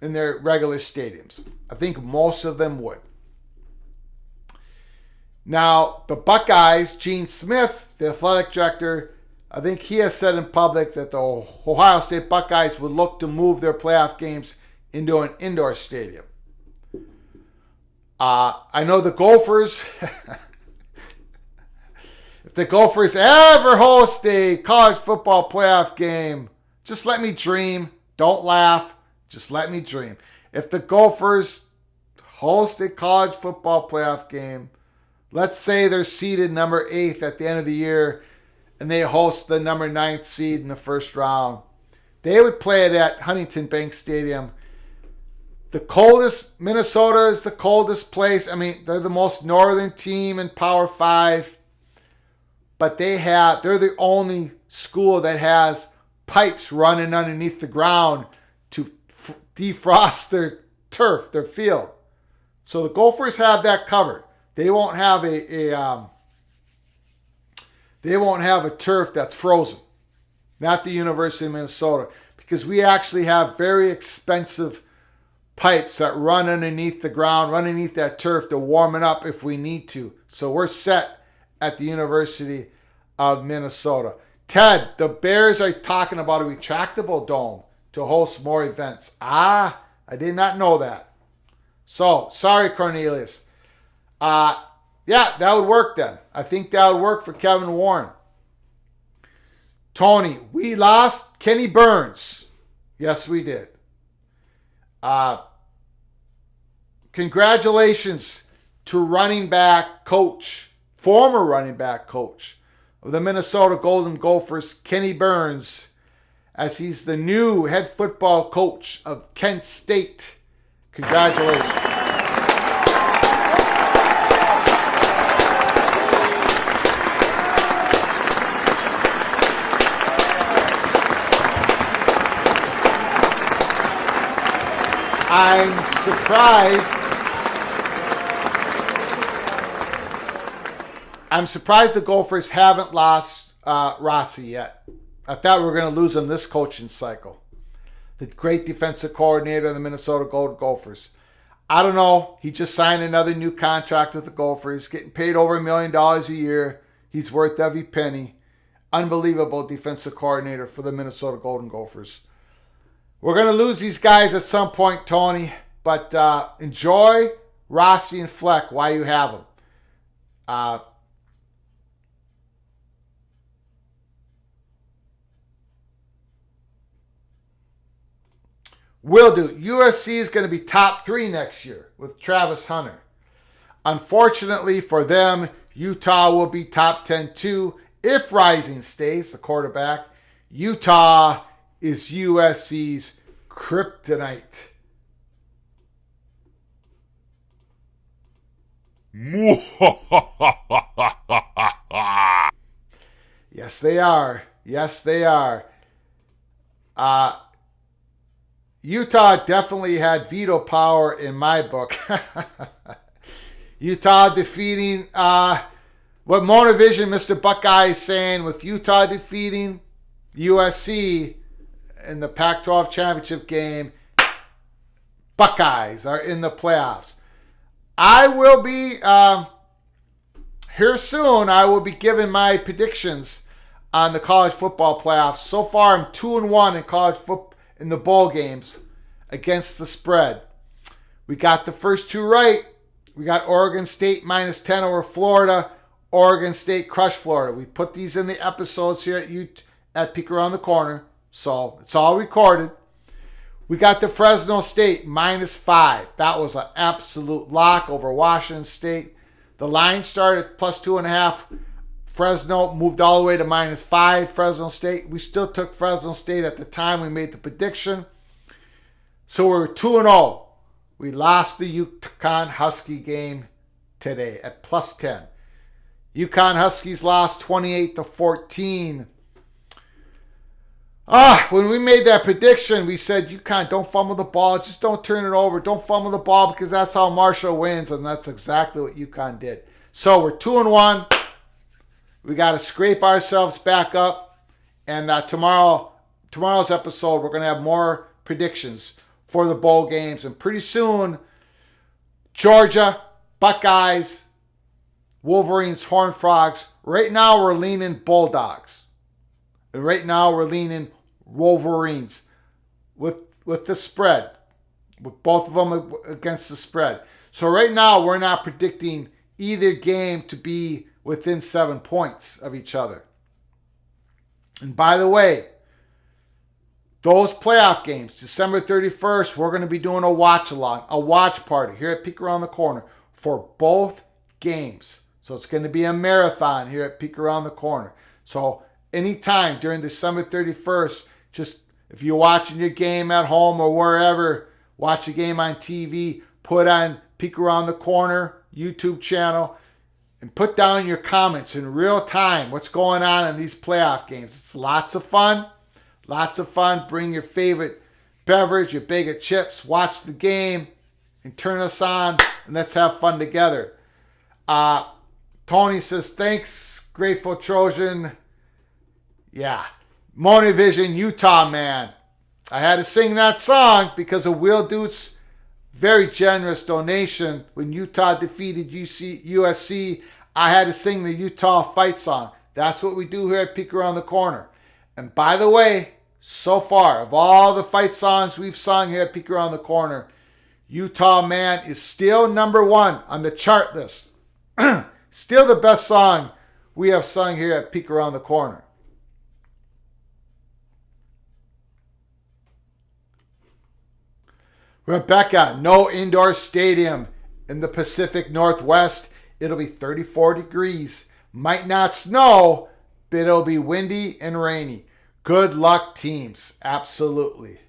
regular stadiums. I think most of them would. Now, the Buckeyes, Gene Smith, the athletic director, I think he has said in public that the Ohio State Buckeyes would look to move their playoff games into an indoor stadium. I know the Gophers... If the Gophers ever host a college football playoff game, just let me dream. Don't laugh. Just let me dream. If the Gophers host a college football playoff game, let's say they're seeded number 8 at the end of the year, and they host the number 9th seed in the first round, they would play it at Huntington Bank Stadium. Minnesota is the coldest place. I mean, they're the most northern team in Power 5. But they're the only school that has pipes running underneath the ground to defrost their turf, their field. So the Gophers have that covered. They won't have a turf that's frozen. Not the University of Minnesota, because we actually have very expensive pipes that run underneath the ground, run underneath that turf to warm it up if we need to. So we're set at the University of Minnesota. Ted, the Bears are talking about a retractable dome to host more events. I did not know that. So, sorry, Cornelius. Yeah, that would work then. I think that would work for Kevin Warren. Tony, we lost Kenny Burns. Yes, we did. Congratulations to former running back coach of the Minnesota Golden Gophers, Kenny Burns, as he's the new head football coach of Kent State. Congratulations. I'm surprised. I'm surprised the Gophers haven't lost Rossi yet. I thought we were going to lose him this coaching cycle. The great defensive coordinator of the Minnesota Golden Gophers. I don't know. He just signed another new contract with the Gophers, getting paid over $1 million a year. He's worth every penny. Unbelievable defensive coordinator for the Minnesota Golden Gophers. We're going to lose these guys at some point, Tony, but enjoy Rossi and Fleck while you have them. Will do. USC is going to be top 3 next year with Travis Hunter. Unfortunately for them, Utah will be top 10 too if Rising stays the quarterback. Utah is USC's kryptonite. Yes, they are. Yes, they are. Utah definitely had veto power in my book. Utah defeating, what Monovision Mr. Buckeye is saying, with Utah defeating USC in the Pac-12 championship game, Buckeyes are in the playoffs. I will be, here soon, I will be giving my predictions on the college football playoffs. So far, I'm 2-1 in college football in the bowl games against the spread. We got the first 2 right. We got Oregon State -10 over Florida. Oregon State crushed Florida. We put these in the episodes here at Peek Around the Corner, so it's all recorded. We got the Fresno State -5. That was an absolute lock over Washington State. The line started at +2.5. Fresno moved all the way to -5. Fresno State. We still took Fresno State at the time we made the prediction. So we're 2-0. We lost the UConn Husky game today at +10. UConn Huskies lost 28-14. When we made that prediction, we said, UConn, don't fumble the ball. Just don't turn it over. Don't fumble the ball because that's how Marshall wins. And that's exactly what UConn did. So we're 2-1. We got to scrape ourselves back up. And tomorrow's episode, we're going to have more predictions for the bowl games. And pretty soon, Georgia, Buckeyes, Wolverines, Horned Frogs. Right now, we're leaning Bulldogs. And right now, we're leaning Wolverines with the spread. With both of them against the spread. So right now, we're not predicting either game to be within 7 points of each other. And by the way, those playoff games, December 31st, we're going to be doing a watch-along, a watch party here at Peek Around the Corner for both games. So it's going to be a marathon here at Peek Around the Corner. So anytime during December 31st, just if you're watching your game at home or wherever, watch a game on TV, put on Peek Around the Corner YouTube channel, and put down your comments in real time. What's going on in these playoff games? It's lots of fun. Lots of fun. Bring your favorite beverage, your bag of chips. Watch the game and turn us on. And let's have fun together. Tony says, thanks, Grateful Trojan. Yeah. Monovision, Utah, man. I had to sing that song because of Will Dute's very generous donation. When Utah defeated USC, I had to sing the Utah fight song. That's what we do here at Peek Around the Corner. And by the way, so far, of all the fight songs we've sung here at Peek Around the Corner, Utah Man is still number 1 on the chart list. Still the best song we have sung here at Peek Around the Corner. Rebecca, no indoor stadium in the Pacific Northwest. It'll be 34 degrees. Might not snow, but it'll be windy and rainy. Good luck, teams. Absolutely.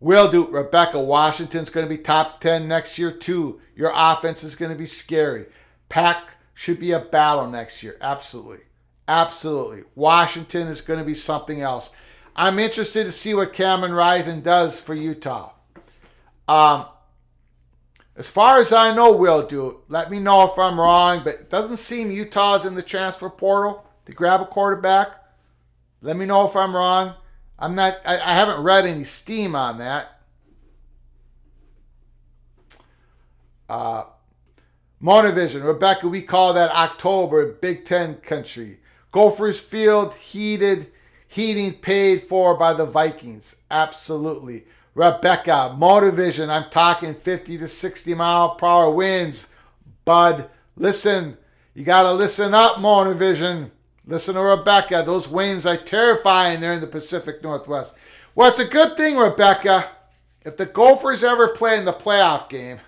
Will do. Rebecca, Washington's going to be top 10 next year, too. Your offense is going to be scary. PAC should be a battle next year. Absolutely. Absolutely. Washington is going to be something else. I'm interested to see what Cameron Rising does for Utah. As far as I know, will do. Let me know if I'm wrong, but it doesn't seem Utah's in the transfer portal to grab a quarterback. Let me know if I'm wrong. I haven't read any steam on that. Monovision, Rebecca, we call that October Big Ten country. Gophers Field heating paid for by the Vikings. Absolutely. Rebecca, Monovision, I'm talking 50 to 60 mile per hour winds. Bud, listen, you got to listen up, Monovision. Listen to Rebecca. Those winds are terrifying there in the Pacific Northwest. Well, it's a good thing, Rebecca. If the Gophers ever play in the playoff game,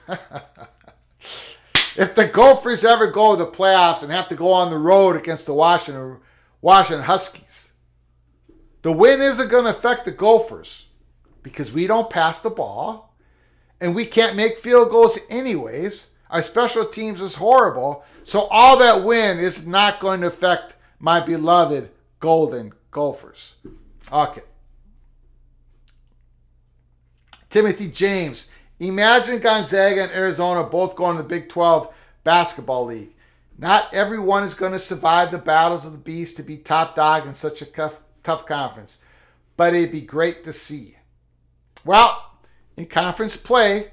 if the Gophers ever go to the playoffs and have to go on the road against the Washington Huskies, the win isn't going to affect the Gophers because we don't pass the ball and we can't make field goals anyways. Our special teams is horrible. So all that win is not going to affect my beloved Golden Gophers. Okay. Timothy James. Imagine Gonzaga and Arizona both going to the Big 12 Basketball League. Not everyone is going to survive the battles of the beast to be top dog in such a tough conference. But it'd be great to see. Well, in conference play,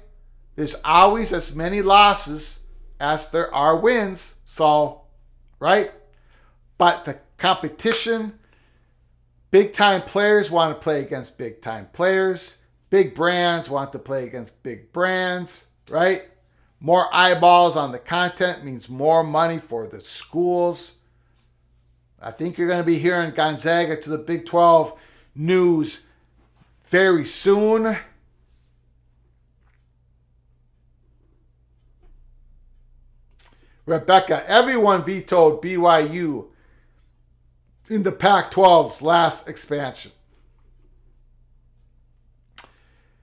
there's always as many losses as there are wins. So, right? But the competition, big-time players want to play against big-time players. Big brands want to play against big brands, right? More eyeballs on the content means more money for the schools. I think you're going to be hearing Gonzaga to the Big 12 news very soon. Rebecca, everyone vetoed BYU in the Pac-12's last expansion.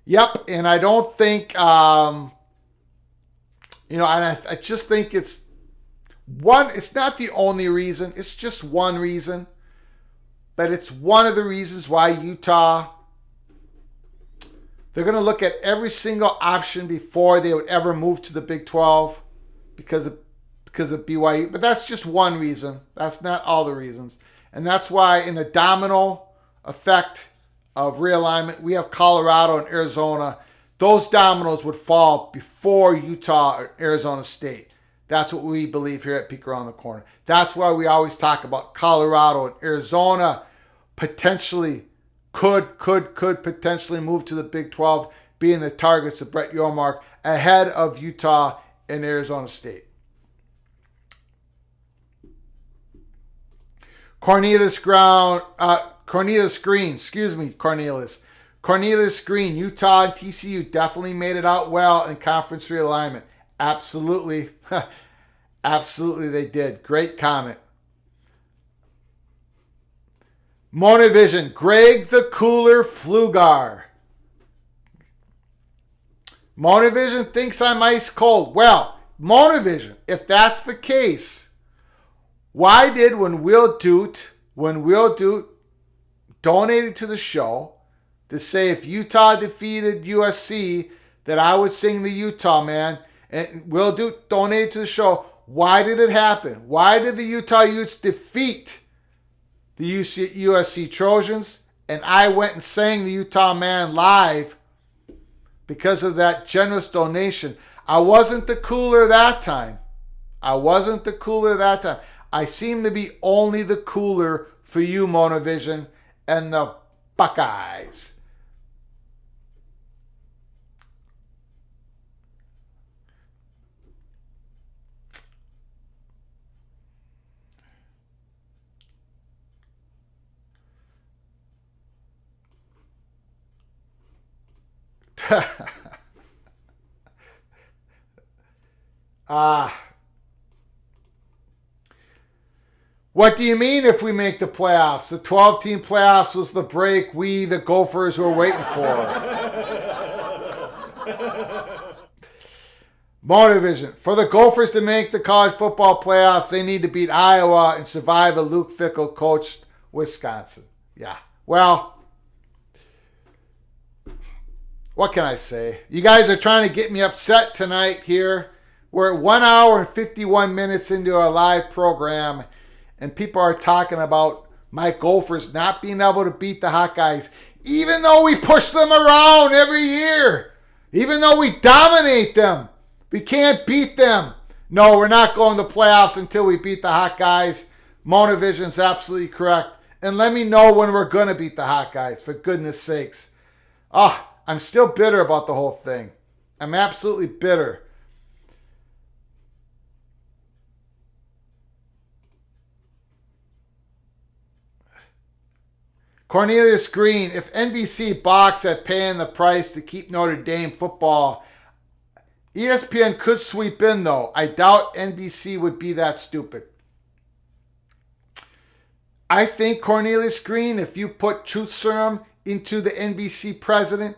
Yep, and I don't think, and I just think it's not the only reason, it's just one reason, but it's one of the reasons why Utah, they're going to look at every single option before they would ever move to the Big 12 because of BYU, but that's just one reason. That's not all the reasons. And that's why in the domino effect of realignment, we have Colorado and Arizona. Those dominoes would fall before Utah or Arizona State. That's what we believe here at Peek Around the Corner. That's why we always talk about Colorado and Arizona potentially could potentially move to the Big 12, being the targets of Brett Yormark ahead of Utah and Arizona State. Cornelius Green, Utah and TCU definitely made it out well in conference realignment. Absolutely. Absolutely they did. Great comment. Monovision, Greg the Cooler Flugar. Monovision thinks I'm ice cold. Well, Monovision, if that's the case, why did when Will Dute donated to the show to say if Utah defeated USC that I would sing the Utah man, and Will Dute donated to the show, why did it happen? Why did the Utah Utes defeat the USC Trojans? And I went and sang the Utah man live because of that generous donation. I wasn't the cooler that time. I seem to be only the cooler for you, Monovision, and the Buckeyes. What do you mean if we make the playoffs? The 12-team playoffs was the break we, the Gophers, were waiting for. Monovision. For the Gophers to make the college football playoffs, they need to beat Iowa and survive a Luke Fickell coached Wisconsin. Yeah. Well, what can I say? You guys are trying to get me upset tonight here. We're at 1 hour and 51 minutes into our live program, and people are talking about my Gophers not being able to beat the Hawkeyes, even though we push them around every year. Even though we dominate them, we can't beat them. No, we're not going to playoffs until we beat the Hawkeyes. Monavision's absolutely correct. And let me know when we're going to beat the Hawkeyes, for goodness sakes. I'm still bitter about the whole thing. I'm absolutely bitter. Cornelius Green, if NBC balks at paying the price to keep Notre Dame football, ESPN could sweep in, though. I doubt NBC would be that stupid. I think, Cornelius Green, if you put truth serum into the NBC president,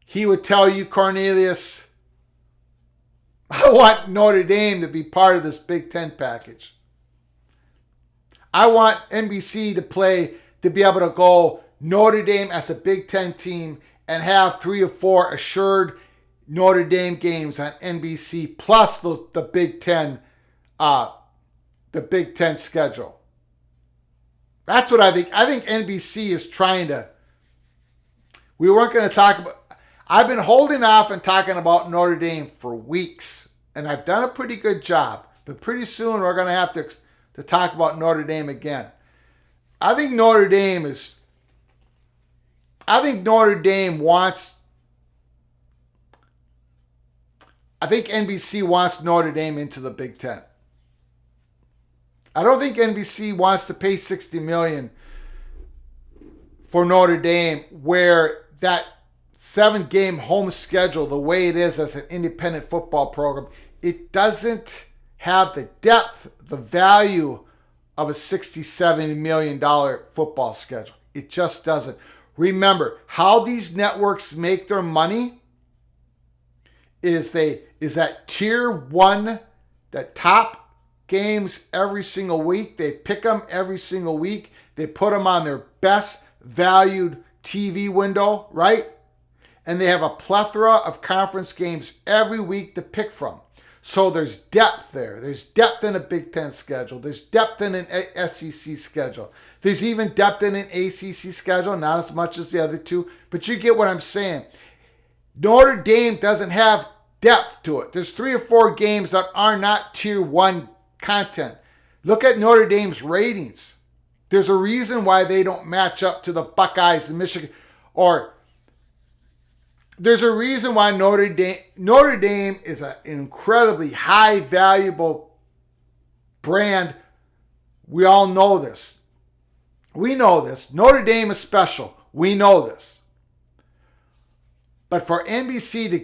he would tell you, Cornelius, I want Notre Dame to be part of this Big Ten package. I want NBC to be able to go Notre Dame as a Big Ten team and have 3 or 4 assured Notre Dame games on NBC plus the Big Ten schedule. That's what I think. I think NBC is trying to. We weren't going to talk about. I've been holding off and talking about Notre Dame for weeks, and I've done a pretty good job. But pretty soon we're going to have to talk about Notre Dame again. I think Notre Dame wants. I think NBC wants Notre Dame into the Big Ten. I don't think NBC wants to pay $60 million for Notre Dame, where that 7-game home schedule, the way it is as an independent football program, it doesn't have the depth, the value of a $60, $70 million football schedule. It just doesn't. Remember, how these networks make their money is that tier 1, that top games every single week. They pick them every single week. They put them on their best valued TV window, right? And they have a plethora of conference games every week to pick from. So there's depth there. There's depth in a Big Ten schedule. There's depth in an SEC schedule. There's even depth in an ACC schedule, not as much as the other two, but you get what I'm saying. Notre Dame doesn't have depth to it. There's 3 or 4 games that are not tier 1 content. Look at Notre Dame's ratings. There's a reason why they don't match up to the Buckeyes in Michigan, or there's a reason why Notre Dame is an incredibly high valuable brand. We all know this. We know this. Notre Dame is special. We know this. But for NBC to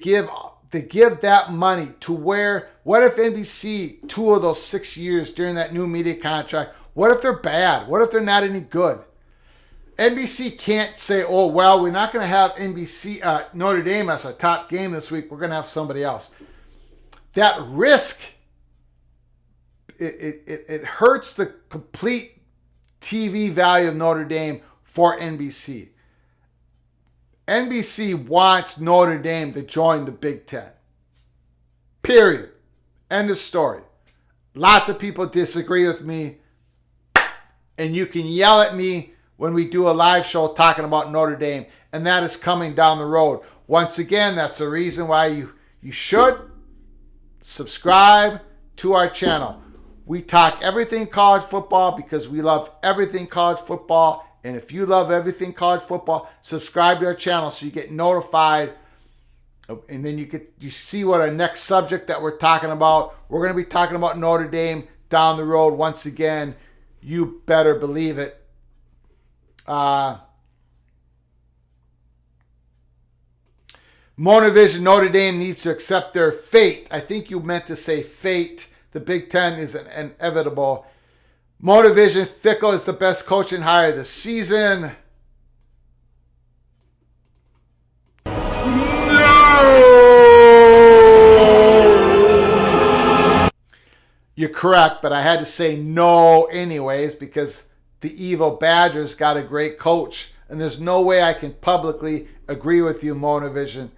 give that money to where, what if NBC 2 of those 6 years during that new media contract, what if they're bad? What if they're not any good? NBC can't say, oh, well, we're not going to have Notre Dame as our top game this week. We're going to have somebody else. That risk, it hurts the complete TV value of Notre Dame for NBC. NBC wants Notre Dame to join the Big Ten. Period. End of story. Lots of people disagree with me, and you can yell at me when we do a live show talking about Notre Dame, and that is coming down the road. Once again, that's the reason why you should subscribe to our channel. We talk everything college football because we love everything college football. And if you love everything college football, subscribe to our channel so you get notified. And then you see what our next subject that we're talking about. We're going to be talking about Notre Dame down the road once again. You better believe it. Monavision, Notre Dame needs to accept their fate. I think you meant to say fate. The Big Ten is inevitable. Monavision, Fickle is the best coaching hire this season. No! You're correct, but I had to say no anyways because the evil Badgers got a great coach, and there's no way I can publicly agree with you, Monavision.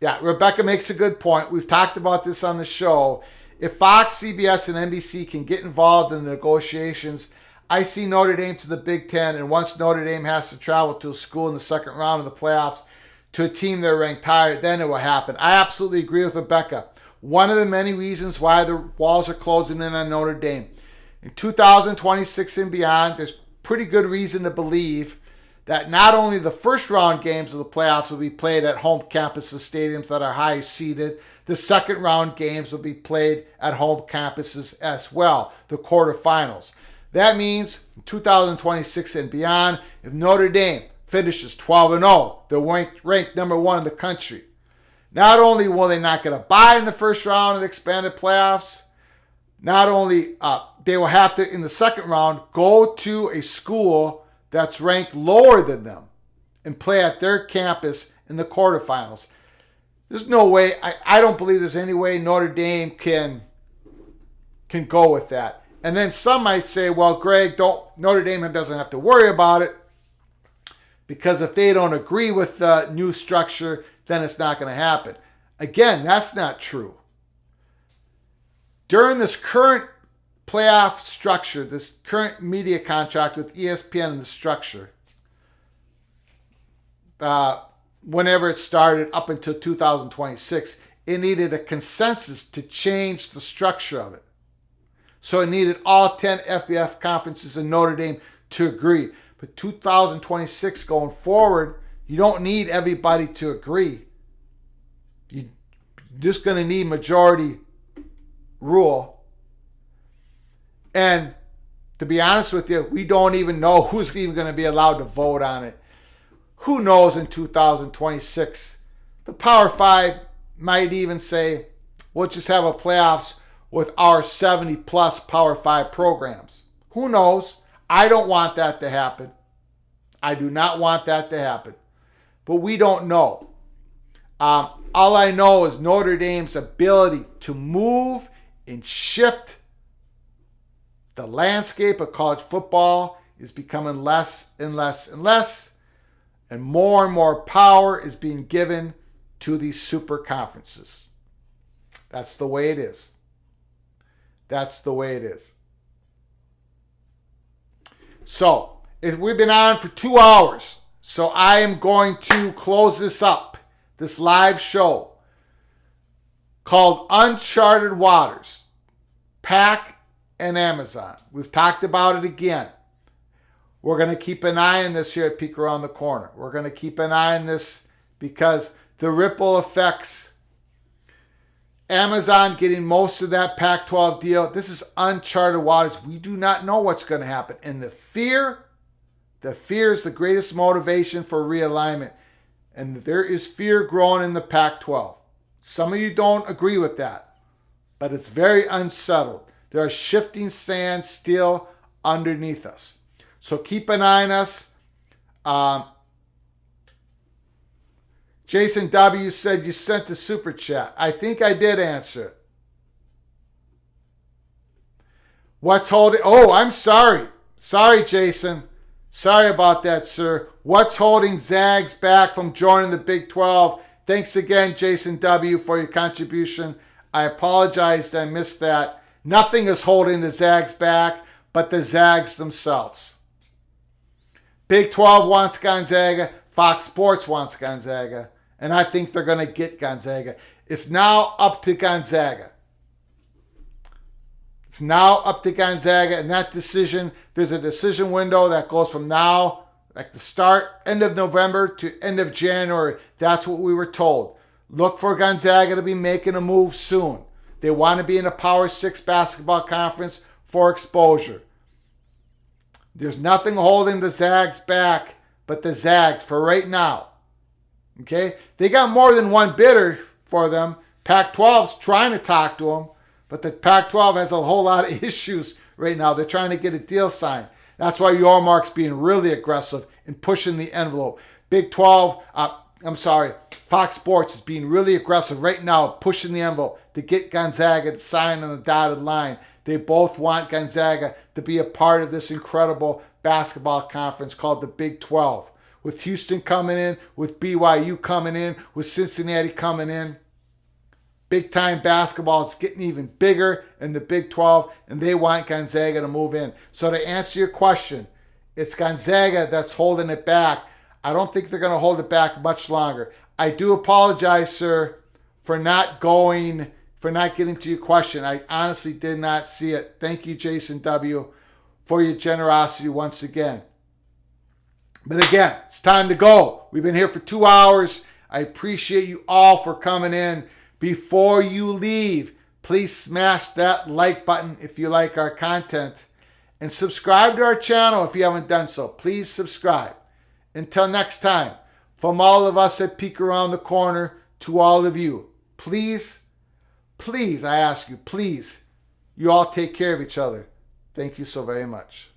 Yeah, Rebecca makes a good point. We've talked about this on the show. If Fox, CBS, and NBC can get involved in the negotiations, I see Notre Dame to the Big Ten, and once Notre Dame has to travel to a school in the second round of the playoffs to a team they're ranked higher, then it will happen. I absolutely agree with Rebecca. One of the many reasons why the walls are closing in on Notre Dame. In 2026 and beyond, there's pretty good reason to believe that not only the first round games of the playoffs will be played at home campuses, stadiums that are high seeded, the second round games will be played at home campuses as well, the quarterfinals. That means in 2026 and beyond, if Notre Dame finishes 12-0, they're ranked number 1 in the country. Not only will they not get a bye in the first round of the expanded playoffs, not only they will have to, in the second round, go to a school that's ranked lower than them and play at their campus in the quarterfinals. There's no way, I don't believe there's any way Notre Dame can go with that. And then some might say, well, Greg, Notre Dame doesn't have to worry about it because if they don't agree with the new structure, then it's not going to happen. Again, that's not true. During this current playoff structure, this current media contract with ESPN and the structure, whenever it started up until 2026, it needed a consensus to change the structure of it. So it needed all 10 FBS conferences in Notre Dame to agree. But 2026 going forward, you don't need everybody to agree. You're just going to need majority rule. And to be honest with you, we don't even know who's even going to be allowed to vote on it. Who knows in 2026? The Power 5 might even say, we'll just have a playoffs with our 70-plus Power 5 programs. Who knows? I don't want that to happen. I do not want that to happen. But we don't know. All I know is Notre Dame's ability to move and shift the landscape of college football is becoming less and less and less, and more power is being given to these super conferences. That's the way it is. That's the way it is. So, we've been on for 2 hours, so I am going to close this up, this live show called Uncharted Waters, PAC and Amazon. We've talked about it again. We're going to keep an eye on this here at Peek Around the Corner. We're going to keep an eye on this because the ripple effects, Amazon getting most of that Pac-12 deal, this is uncharted waters. We do not know what's going to happen. And the fear is the greatest motivation for realignment. And there is fear growing in the Pac-12. Some of you don't agree with that, but it's very unsettled. There are shifting sands still underneath us. So keep an eye on us. Jason W. said you sent a super chat. I think I did answer it. What's holding... Oh, I'm sorry. Sorry, Jason. Sorry about that, sir. What's holding Zags back from joining the Big 12? Thanks again, Jason W., for your contribution. I apologize that I missed that. Nothing is holding the Zags back but the Zags themselves. Big 12 wants Gonzaga. Fox Sports wants Gonzaga. And I think they're going to get Gonzaga. It's now up to Gonzaga. It's now up to Gonzaga. And that decision, there's a decision window that goes from now, like the start, end of November to end of January. That's what we were told. Look for Gonzaga to be making a move soon. They want to be in a Power 6 basketball conference for exposure. There's nothing holding the Zags back but the Zags for right now. Okay? They got more than one bidder for them. Pac-12's trying to talk to them, but the Pac-12 has a whole lot of issues right now. They're trying to get a deal signed. That's why Yormark's being really aggressive in pushing the envelope. Fox Sports is being really aggressive right now, pushing the envelope to get Gonzaga to sign on the dotted line. They both want Gonzaga to be a part of this incredible basketball conference called the Big 12. With Houston coming in, with BYU coming in, with Cincinnati coming in. Big time basketball is getting even bigger in the Big 12, and they want Gonzaga to move in. So to answer your question, it's Gonzaga that's holding it back. I don't think they're going to hold it back much longer. I do apologize, sir, for not getting to your question. I honestly did not see it. Thank you, Jason W., for your generosity once again. But again, it's time to go. We've been here for 2 hours. I appreciate you all for coming in. Before you leave, please smash that like button if you like our content. And subscribe to our channel if you haven't done so. Please subscribe. Until next time, from all of us at Peek Around the Corner to all of you, please, I ask you, please, you all take care of each other. Thank you so very much.